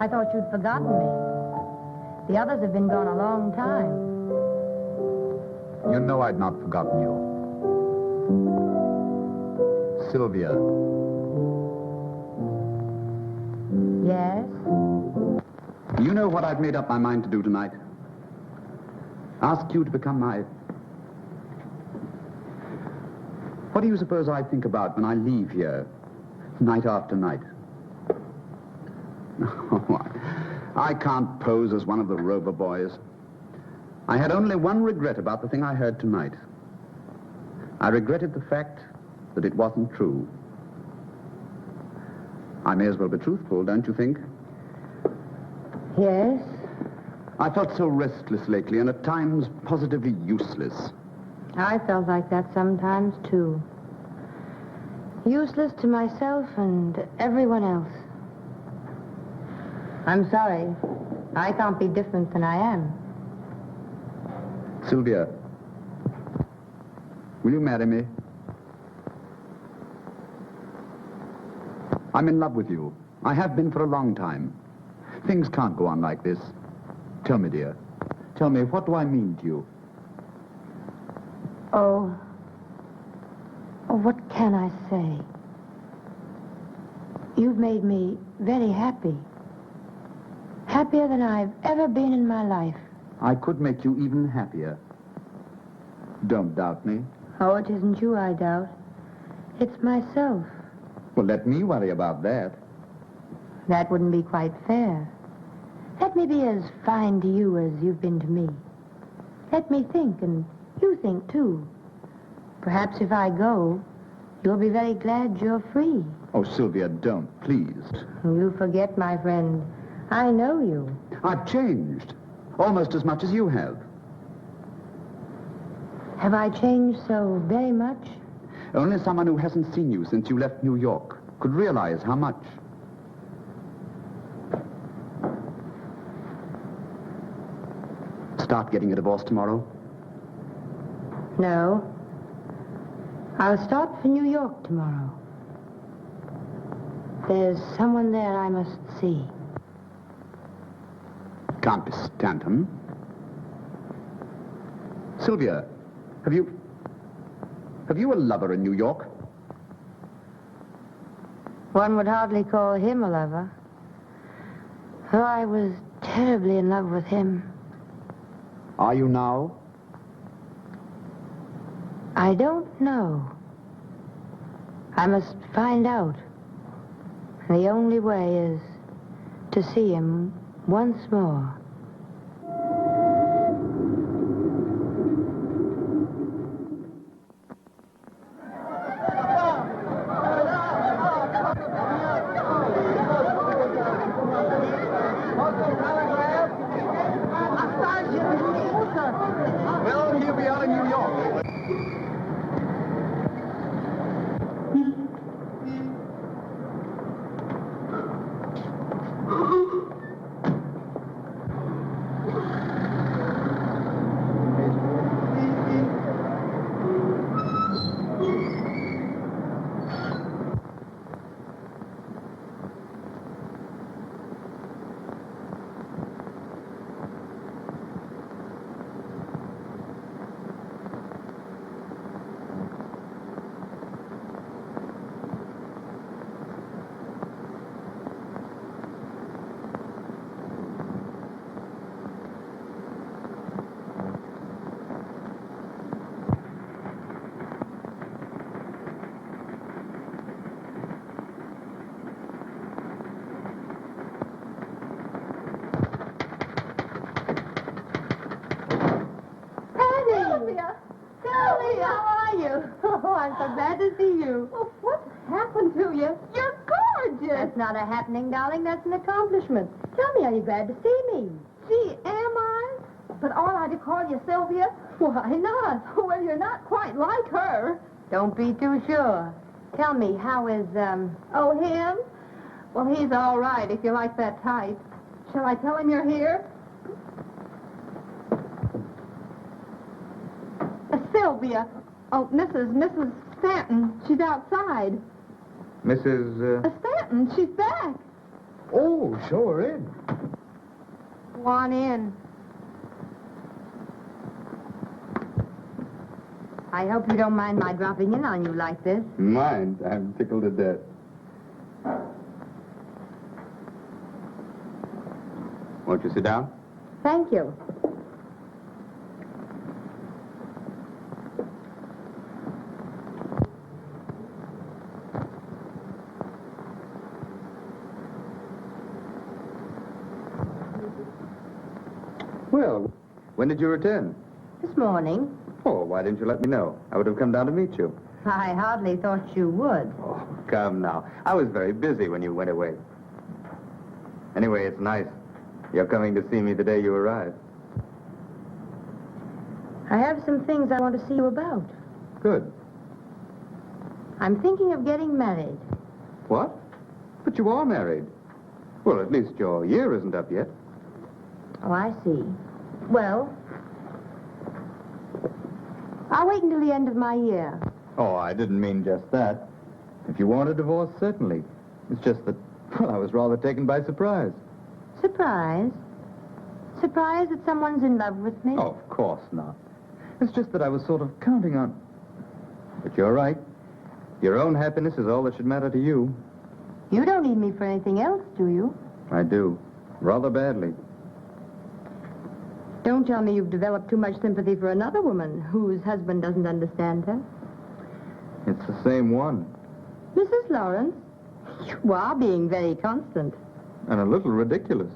I thought you'd forgotten me. The others have been gone a long time. You know I'd not forgotten you. Sylvia. Yes? You know what I've made up my mind to do tonight? Ask you to become my... What do you suppose I think about when I leave here, night after night? I can't pose as one of the Rover boys. I had only one regret about the thing I heard tonight. I regretted the fact that it wasn't true. I may as well be truthful, don't you think? Yes? I felt so restless lately and at times positively useless. I felt like that sometimes, too. Useless to myself and everyone else. I'm sorry. I can't be different than I am. Sylvia, will you marry me? I'm in love with you. I have been for a long time. Things can't go on like this. Tell me, dear. Tell me, what do I mean to you? Oh, what can I say? You've made me very happy. Happier than I've ever been in my life. I could make you even happier. Don't doubt me. Oh, it isn't you I doubt. It's myself. Well, let me worry about that. That wouldn't be quite fair. Let me be as fine to you as you've been to me. Let me think, and you think, too. Perhaps if I go, you'll be very glad you're free. Oh, Sylvia, don't, please. You forget, my friend. I know you. I've changed. Almost as much as you have. Have I changed so very much? Only someone who hasn't seen you since you left New York could realize how much. Start getting a divorce tomorrow? No. I'll start for New York tomorrow. There's someone there I must see. Countess Stanton? Sylvia, have you a lover in New York? One would hardly call him a lover. Though I was terribly in love with him. Are you now? I don't know. I must find out. The only way is to see him once more. Well, he'll be out in New York. Sylvia, how are you? Oh, I'm so glad to see you. Well, what's happened to you? You're gorgeous. That's not a happening, darling. That's an accomplishment. Tell me, are you glad to see me? Gee, am I? But ought I to call you Sylvia? Why not? Well, you're not quite like her. Don't be too sure. Tell me, how is, Oh, him? Well, he's all right if you like that type. Shall I tell him you're here? Sylvia. Oh, Mrs. Stanton. She's outside. Mrs. Stanton, she's back. Oh, show her in. go on in. I hope you don't mind my dropping in on you like this. Mind? I'm tickled to death. Won't you sit down? Thank you. Well, when did you return? This morning. Oh, why didn't you let me know? I would have come down to meet you. I hardly thought you would. Oh, come now. I was very busy when you went away. Anyway, it's nice. You're coming to see me the day you arrive. I have some things I want to see you about. Good. I'm thinking of getting married. What? But you are married. Well, at least your year isn't up yet. Oh, I see. Well, I'll wait until the end of my year. Oh, I didn't mean just that. If you want a divorce, certainly. It's just that, well, I was rather taken by surprise. Surprise? Surprise that someone's in love with me? Oh, of course not. It's just that I was sort of counting on... But you're right. Your own happiness is all that should matter to you. You don't need me for anything else, do you? I do. Rather badly. Don't tell me you've developed too much sympathy for another woman whose husband doesn't understand her. It's the same one. Mrs. Lawrence, you are being very constant. And a little ridiculous.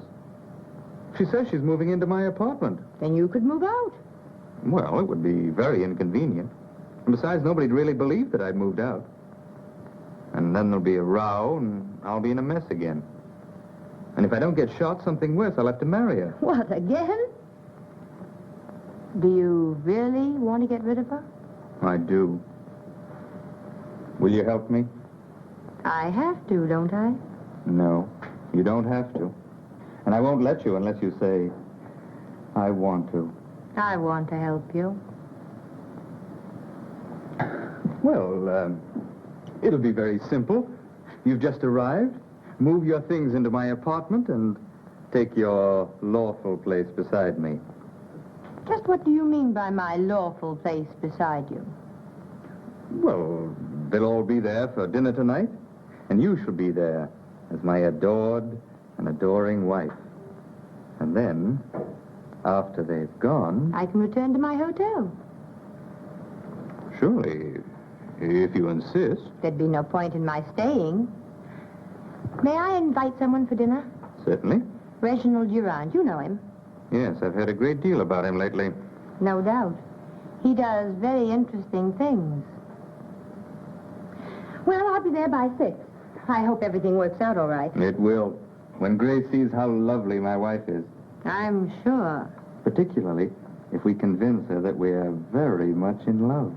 She says she's moving into my apartment. Then you could move out. Well, it would be very inconvenient. And besides, nobody'd really believe that I'd moved out. And then there'll be a row, and I'll be in a mess again. And if I don't get shot, something worse, I'll have to marry her. What, again? Do you really want to get rid of her? I do. Will you help me? I have to, don't I? No, you don't have to. And I won't let you unless you say, I want to. I want to help you. Well, it'll be very simple. You've just arrived. Move your things into my apartment and take your lawful place beside me. Just what do you mean by my lawful place beside you? Well, they'll all be there for dinner tonight, and you shall be there as my adored and adoring wife. And then, after they've gone... I can return to my hotel. Surely, if you insist. There'd be no point in my staying. May I invite someone for dinner? Certainly. Reginald Durand, you know him. Yes, I've heard a great deal about him lately. No doubt. He does very interesting things. Well, I'll be there by 6. I hope everything works out all right. It will. When Grace sees how lovely my wife is. I'm sure. Particularly if we convince her that we are very much in love.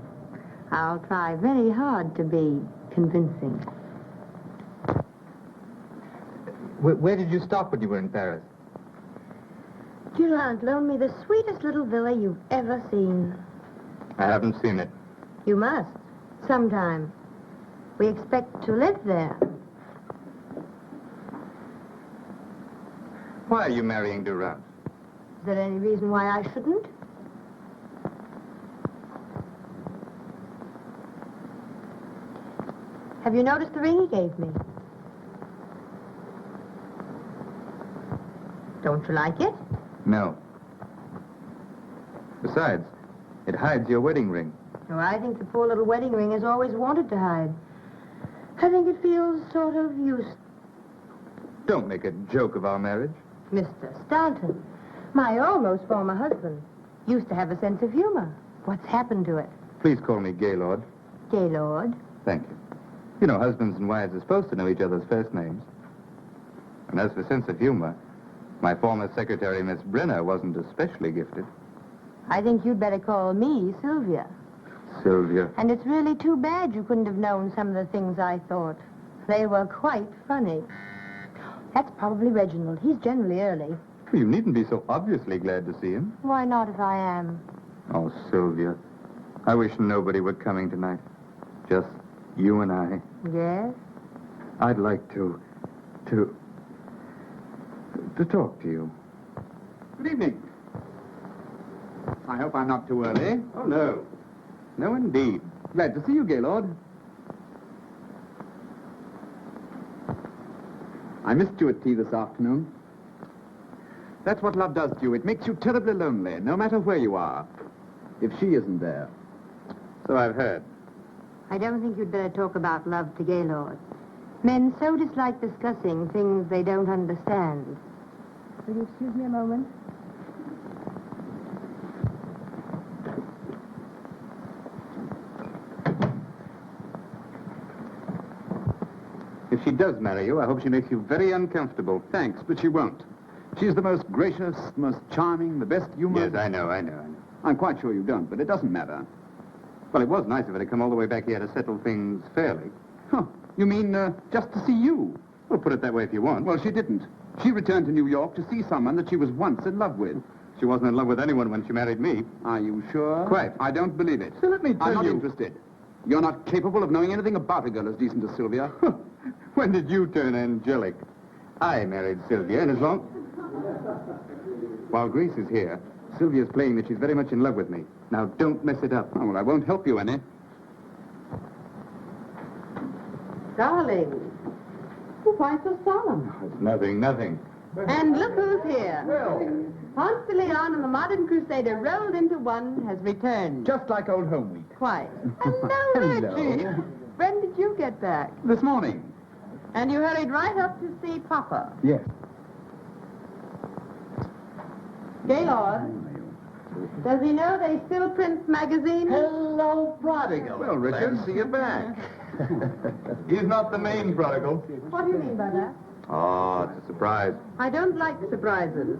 I'll try very hard to be convincing. Where did you stop when you were in Paris? Durand loaned me the sweetest little villa you've ever seen. I haven't seen it. You must. Sometime. We expect to live there. Why are you marrying Durand? Is there any reason why I shouldn't? Have you noticed the ring he gave me? Don't you like it? No. Besides, it hides your wedding ring. Oh, I think the poor little wedding ring has always wanted to hide. I think it feels sort of useless. Don't make a joke of our marriage. Mr. Staunton, my almost former husband, used to have a sense of humor. What's happened to it? Please call me Gaylord. Gaylord. Thank you. You know, husbands and wives are supposed to know each other's first names. And as for sense of humor, my former secretary, Miss Brenner, wasn't especially gifted. I think you'd better call me Sylvia. Sylvia. And it's really too bad you couldn't have known some of the things I thought. They were quite funny. That's probably Reginald. He's generally early. You needn't be so obviously glad to see him. Why not if I am? Oh, Sylvia. I wish nobody were coming tonight. Just you and I. Yes? I'd like to talk to you. Good evening. I hope I'm not too early. Oh, no. No, indeed. Glad to see you, Gaylord. I missed you at tea this afternoon. That's what love does to you. It makes you terribly lonely, no matter where you are. If she isn't there. So I've heard. I don't think you'd better talk about love to Gaylord. Men so dislike discussing things they don't understand. Will you excuse me a moment? If she does marry you, I hope she makes you very uncomfortable. Thanks, but she won't. She's the most gracious, most charming, the best humor. Yes, I know. I'm quite sure you don't, but it doesn't matter. Well, it was nice of her to come all the way back here to settle things fairly. Huh. You mean just to see you? Well, put it that way if you want. Well, she didn't. She returned to New York to see someone that she was once in love with. She wasn't in love with anyone when she married me. Are you sure? Quite. I don't believe it. So let me tell I'm not you... interested. You're not capable of knowing anything about a girl as decent as Sylvia. When did you turn angelic? I married Sylvia, and as long... While Grace is here, Sylvia's playing that she's very much in love with me. Now, don't mess it up. Oh, well, I won't help you any. Darling, why so solemn? It's nothing. And look who's here. Ponce de Leon and the modern crusader rolled into one has returned. Just like old home week. Quite. Hello, Reggie. When did you get back? This morning. And you hurried right up to see Papa. Yes. Gaylord, does he know they still print magazines? Hello, prodigal. Well, Richard, Glad to see you back. He's not the main prodigal. What do you mean by that? Oh, it's a surprise. I don't like surprises.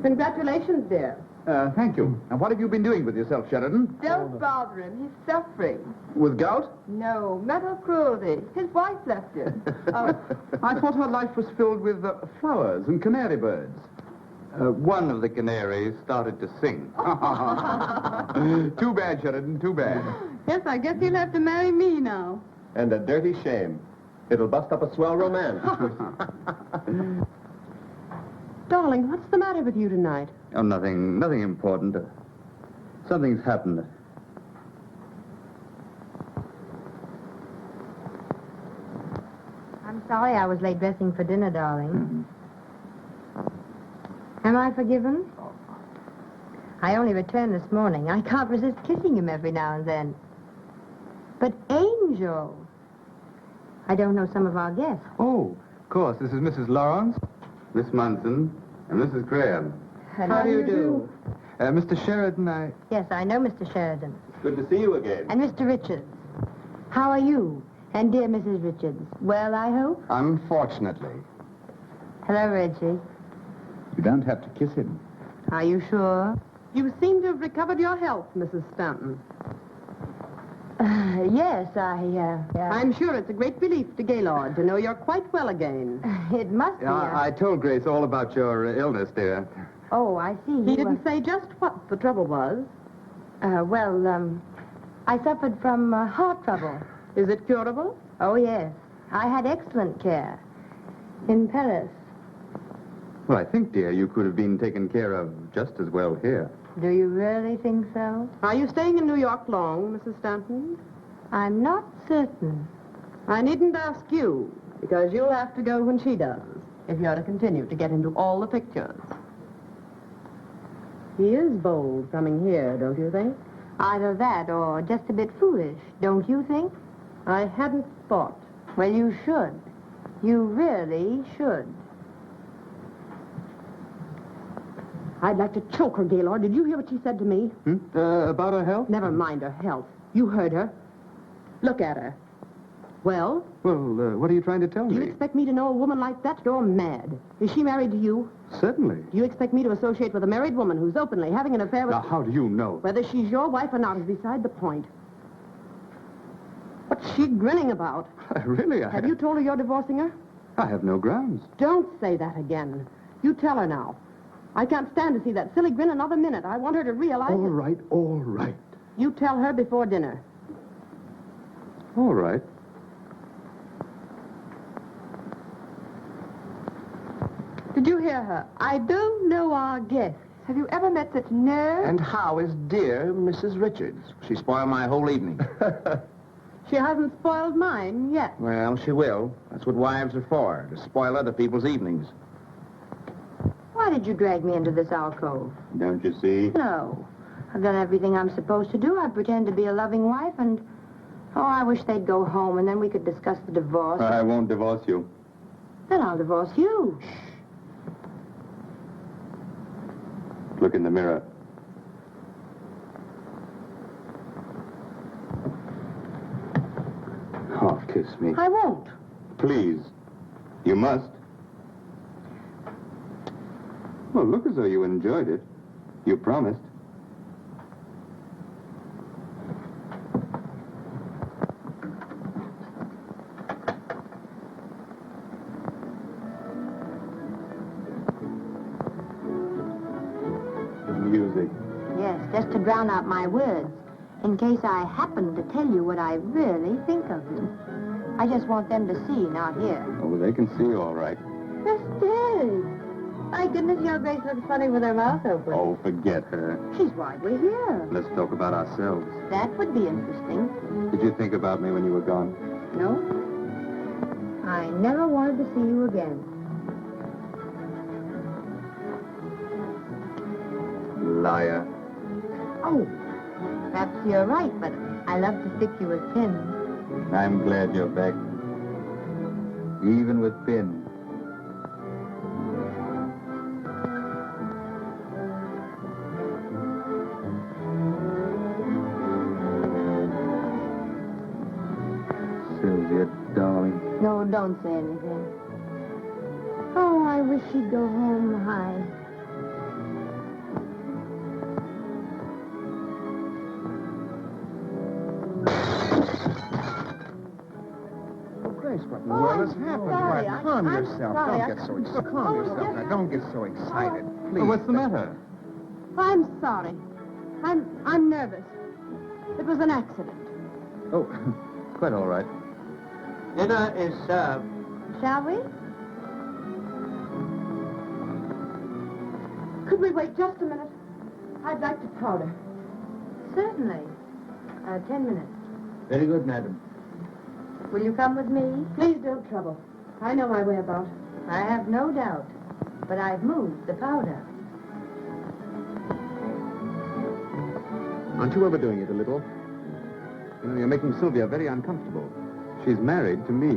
Congratulations, dear. Thank you. Now, what have you been doing with yourself, Sheridan? Don't bother him. He's suffering. With gout? No, mental cruelty. His wife left him. I thought her life was filled with flowers and canary birds. One of the canaries started to sing. Too bad, Sheridan, too bad. Yes, I guess he'll have to marry me now. And a dirty shame. It'll bust up a swell romance. Darling, what's the matter with you tonight? Oh, nothing important. Something's happened. I'm sorry I was late dressing for dinner, darling. Am I forgiven? I only returned this morning. I can't resist kissing him every now and then. But Angel... I don't know some of our guests. Oh, of course. This is Mrs. Lawrence, Miss Munson, and Mrs. Graham. How do you do? Mr. Sheridan, Yes, I know Mr. Sheridan. Good to see you again. And Mr. Richards. How are you? And dear Mrs. Richards. Well, I hope? Unfortunately. Hello, Reggie. You don't have to kiss him. Are you sure? You seem to have recovered your health, Mrs. Stanton. Yes, I'm sure it's a great relief to Gaylord to know you're quite well again. It must be. I told Grace all about your illness, dear. Oh, I see. He didn't say just what the trouble was. I suffered from heart trouble. Is it curable? Oh, yes. I had excellent care. In Paris. Well, I think, dear, you could have been taken care of just as well here. Do you really think so? Are you staying in New York long, Mrs. Stanton? I'm not certain. I needn't ask you, because you'll have to go when she does, if you're to continue to get into all the pictures. He is bold coming here, don't you think? Either that or just a bit foolish, don't you think? I hadn't thought. Well, you should. You really should. I'd like to choke her, Gaylord. Did you hear what she said to me? About her health? Never mind her health. You heard her. Look at her. Well? Well, what are you trying to tell Do you me? expect me to know a woman like that? You're mad. Is she married to you? Certainly. Do you expect me to associate with a married woman who's openly having an affair with... Now, how do you know? Whether she's your wife or not is beside the point. What's she grinning about? Really, Have you told her you're divorcing her? I have no grounds. Don't say that again. You tell her now. I can't stand to see that silly grin another minute. I want her to realize... All right. You tell her before dinner. All right. Did you hear her? I don't know our guests. Have you ever met such nerve? And how is dear Mrs. Richards? She spoiled my whole evening. She hasn't spoiled mine yet. Well, she will. That's what wives are for, to spoil other people's evenings. Why did you drag me into this alcove? Don't you see? No. I've done everything I'm supposed to do. I pretend to be a loving wife and... Oh, I wish they'd go home and then we could discuss the divorce. I won't divorce you. Then I'll divorce you. Look in the mirror. Oh, kiss me. I won't. Please. You must. Well, look as though you enjoyed it. You promised. Music. Yes, just to drown out my words, in case I happen to tell you what I really think of you. I just want them to see, not hear. Oh, they can see all right. Sisters! My goodness, your Grace looks funny with her mouth open. Oh, forget her. She's why we're here. Let's talk about ourselves. That would be interesting. Did you think about me when you were gone? No? I never wanted to see you again. Liar. Oh, perhaps you're right, but I love to stick you with pins. I'm glad you're back. Even with pins. Sylvia, darling. No, don't say anything. Oh, I wish she'd go home high. Well, I'm it's happened. sorry. Why, calm I'm yourself. sorry. Don't get so excited. Calm yourself. Now, don't get so excited. Please. What's the matter? I'm sorry. I'm nervous. It was an accident. Oh, quite all right. Dinner is served. Shall we? Could we wait just a minute? I'd like to powder. Certainly. 10 minutes. Very good, madam. Will you come with me? Please don't trouble. I know my way about. I have no doubt. But I've moved the powder. Aren't you overdoing it a little? You know, you're making Sylvia very uncomfortable. She's married to me.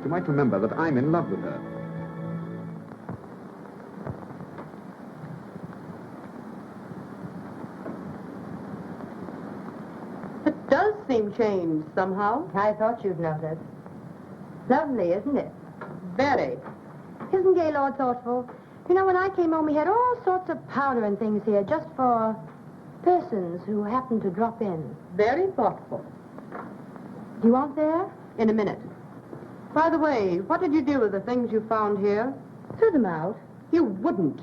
You might remember that I'm in love with her. It does seem changed somehow. I thought you'd notice. Lovely, isn't it? Very. Isn't Gaylord thoughtful? You know, when I came home, he had all sorts of powder and things here just for persons who happened to drop in. Very thoughtful. Do you want there? In a minute. By the way, what did you do with the things you found here? Threw them out. You wouldn't.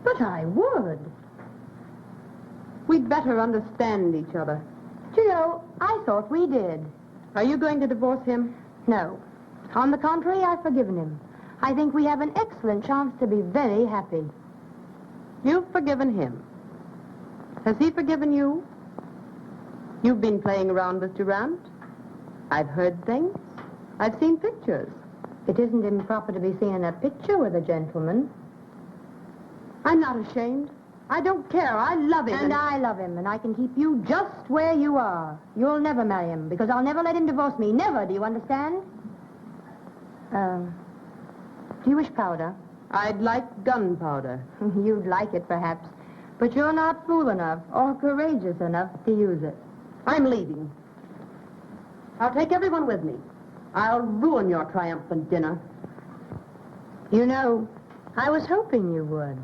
But I would. We'd better understand each other. Do you know, I thought we did. Are you going to divorce him? No. On the contrary, I've forgiven him. I think we have an excellent chance to be very happy. You've forgiven him. Has he forgiven you? You've been playing around with Durant. I've heard things. I've seen pictures. It isn't improper to be seen in a picture with a gentleman. I'm not ashamed. I don't care. I love him. And I love him, and I can keep you just where you are. You'll never marry him, because I'll never let him divorce me. Never, do you understand? Do you wish powder? I'd like gunpowder. You'd like it, perhaps. But you're not fool enough or courageous enough to use it. I'm leaving. I'll take everyone with me. I'll ruin your triumphant dinner. You know, I was hoping you would.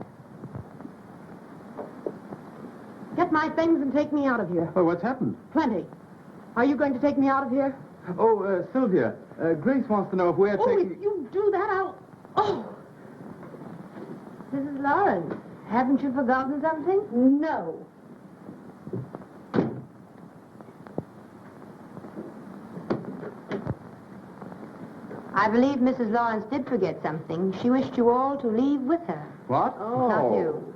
Get my things and take me out of here. Oh, what's happened? Plenty. Are you going to take me out of here? Oh, Sylvia, Grace wants to know if we're Oh, taking... if you do that, I'll... Oh, Mrs. Lawrence, haven't you forgotten something? no. I believe Mrs. Lawrence did forget something. She wished you all to leave with her. What? Not you.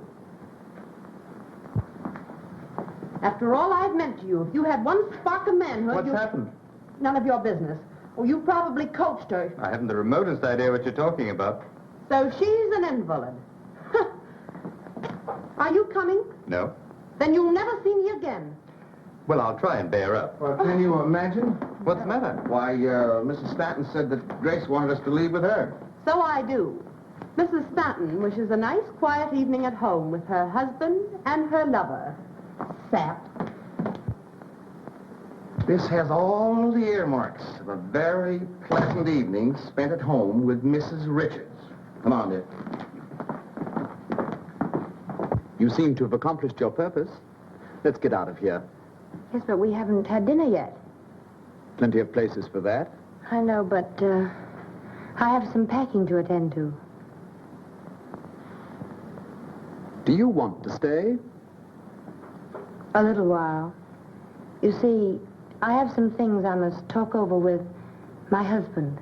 After all I've meant to you, if you had one spark of manhood, What's happened? None of your business. Oh, you probably coached her. I haven't the remotest idea what you're talking about. So she's an invalid. Are you coming? No. Then you'll never see me again. Well, I'll try and bear up. Well, can you imagine? What's the matter? Why, Mrs. Stanton said that Grace wanted us to leave with her. So I do. Mrs. Stanton wishes a nice, quiet evening at home with her husband and her lover. Sap. This has all the earmarks of a very pleasant evening spent at home with Mrs. Richards. Come on, dear. You seem to have accomplished your purpose. Let's get out of here. Yes, but we haven't had dinner yet. Plenty of places for that. I know, but I have some packing to attend to. Do you want to stay? A little while. You see, I have some things I must talk over with my husband.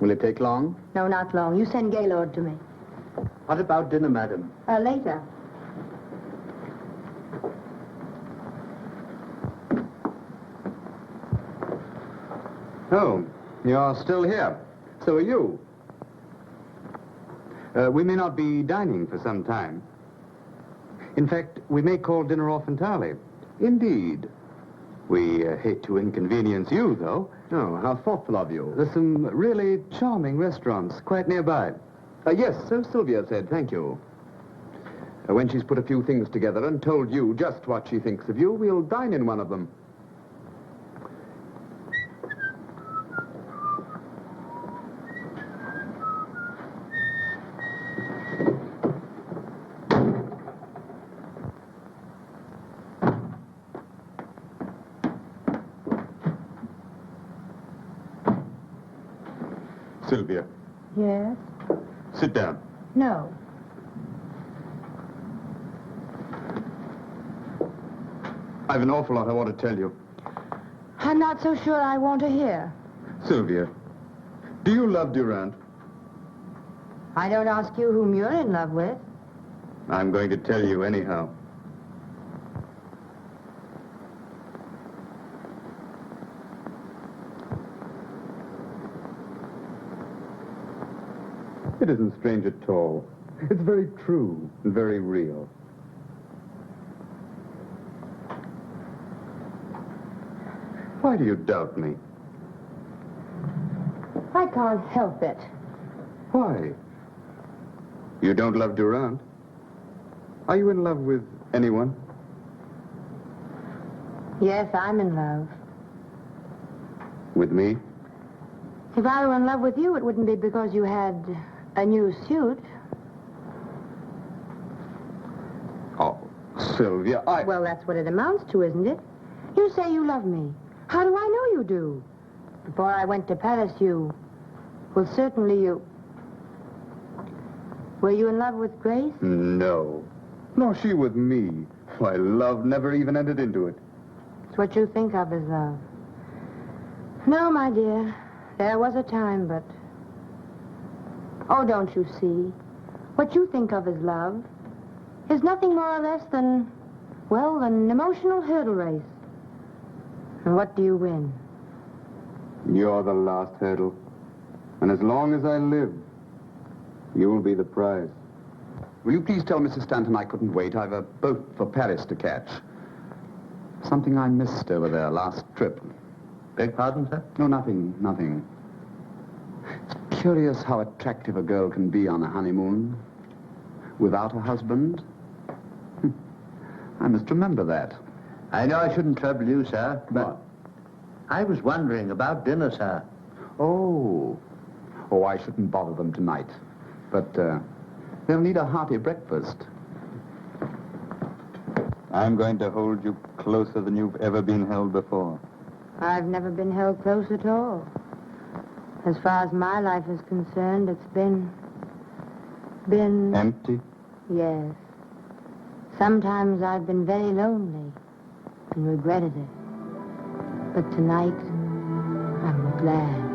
Will it take long? No, not long. You send Gaylord to me. What about dinner, madam? Later. Oh, you're still here. So are you. We may not be dining for some time. In fact, we may call dinner off entirely. Indeed. We hate to inconvenience you, though. Oh, how thoughtful of you. There's some really charming restaurants quite nearby. Yes, so Sylvia said, thank you. When she's put a few things together and told you just what she thinks of you, we'll dine in one of them. Sylvia, Yes? sit down. No. I've an awful lot I want to tell you. I'm not so sure I want to hear. Sylvia, do you love Durant? I don't ask you whom you're in love with. I'm going to tell you anyhow. It isn't strange at all. It's very true and very real. Why do you doubt me? I can't help it. Why? You don't love Durant? Are you in love with anyone? Yes, I'm in love. With me? If I were in love with you, it wouldn't be because you had a new suit. Oh, Sylvia, Well, that's what it amounts to, isn't it? You say you love me. How do I know you do? Before I went to Paris, well, certainly you... Were you in love with Grace? No. Nor she with me. Why, love never even entered into it. It's what you think of as love. No, my dear. There was a time, but... Oh, don't you see? What you think of as love is nothing more or less than, well, an emotional hurdle race. And what do you win? You're the last hurdle. And as long as I live, you'll be the prize. Will you please tell Mrs. Stanton I couldn't wait? I've a boat for Paris to catch. Something I missed over there last trip. Beg pardon, sir? No, nothing. It's curious how attractive a girl can be on a honeymoon without a husband. I must remember that. I know I shouldn't trouble you, sir, but What? I was wondering about dinner, sir. Oh, I shouldn't bother them tonight. But they'll need a hearty breakfast. I'm going to hold you closer than you've ever been held before. I've never been held close at all. As far as my life is concerned, it's been... Empty? Yes. Sometimes I've been very lonely and regretted it. But tonight, I'm glad.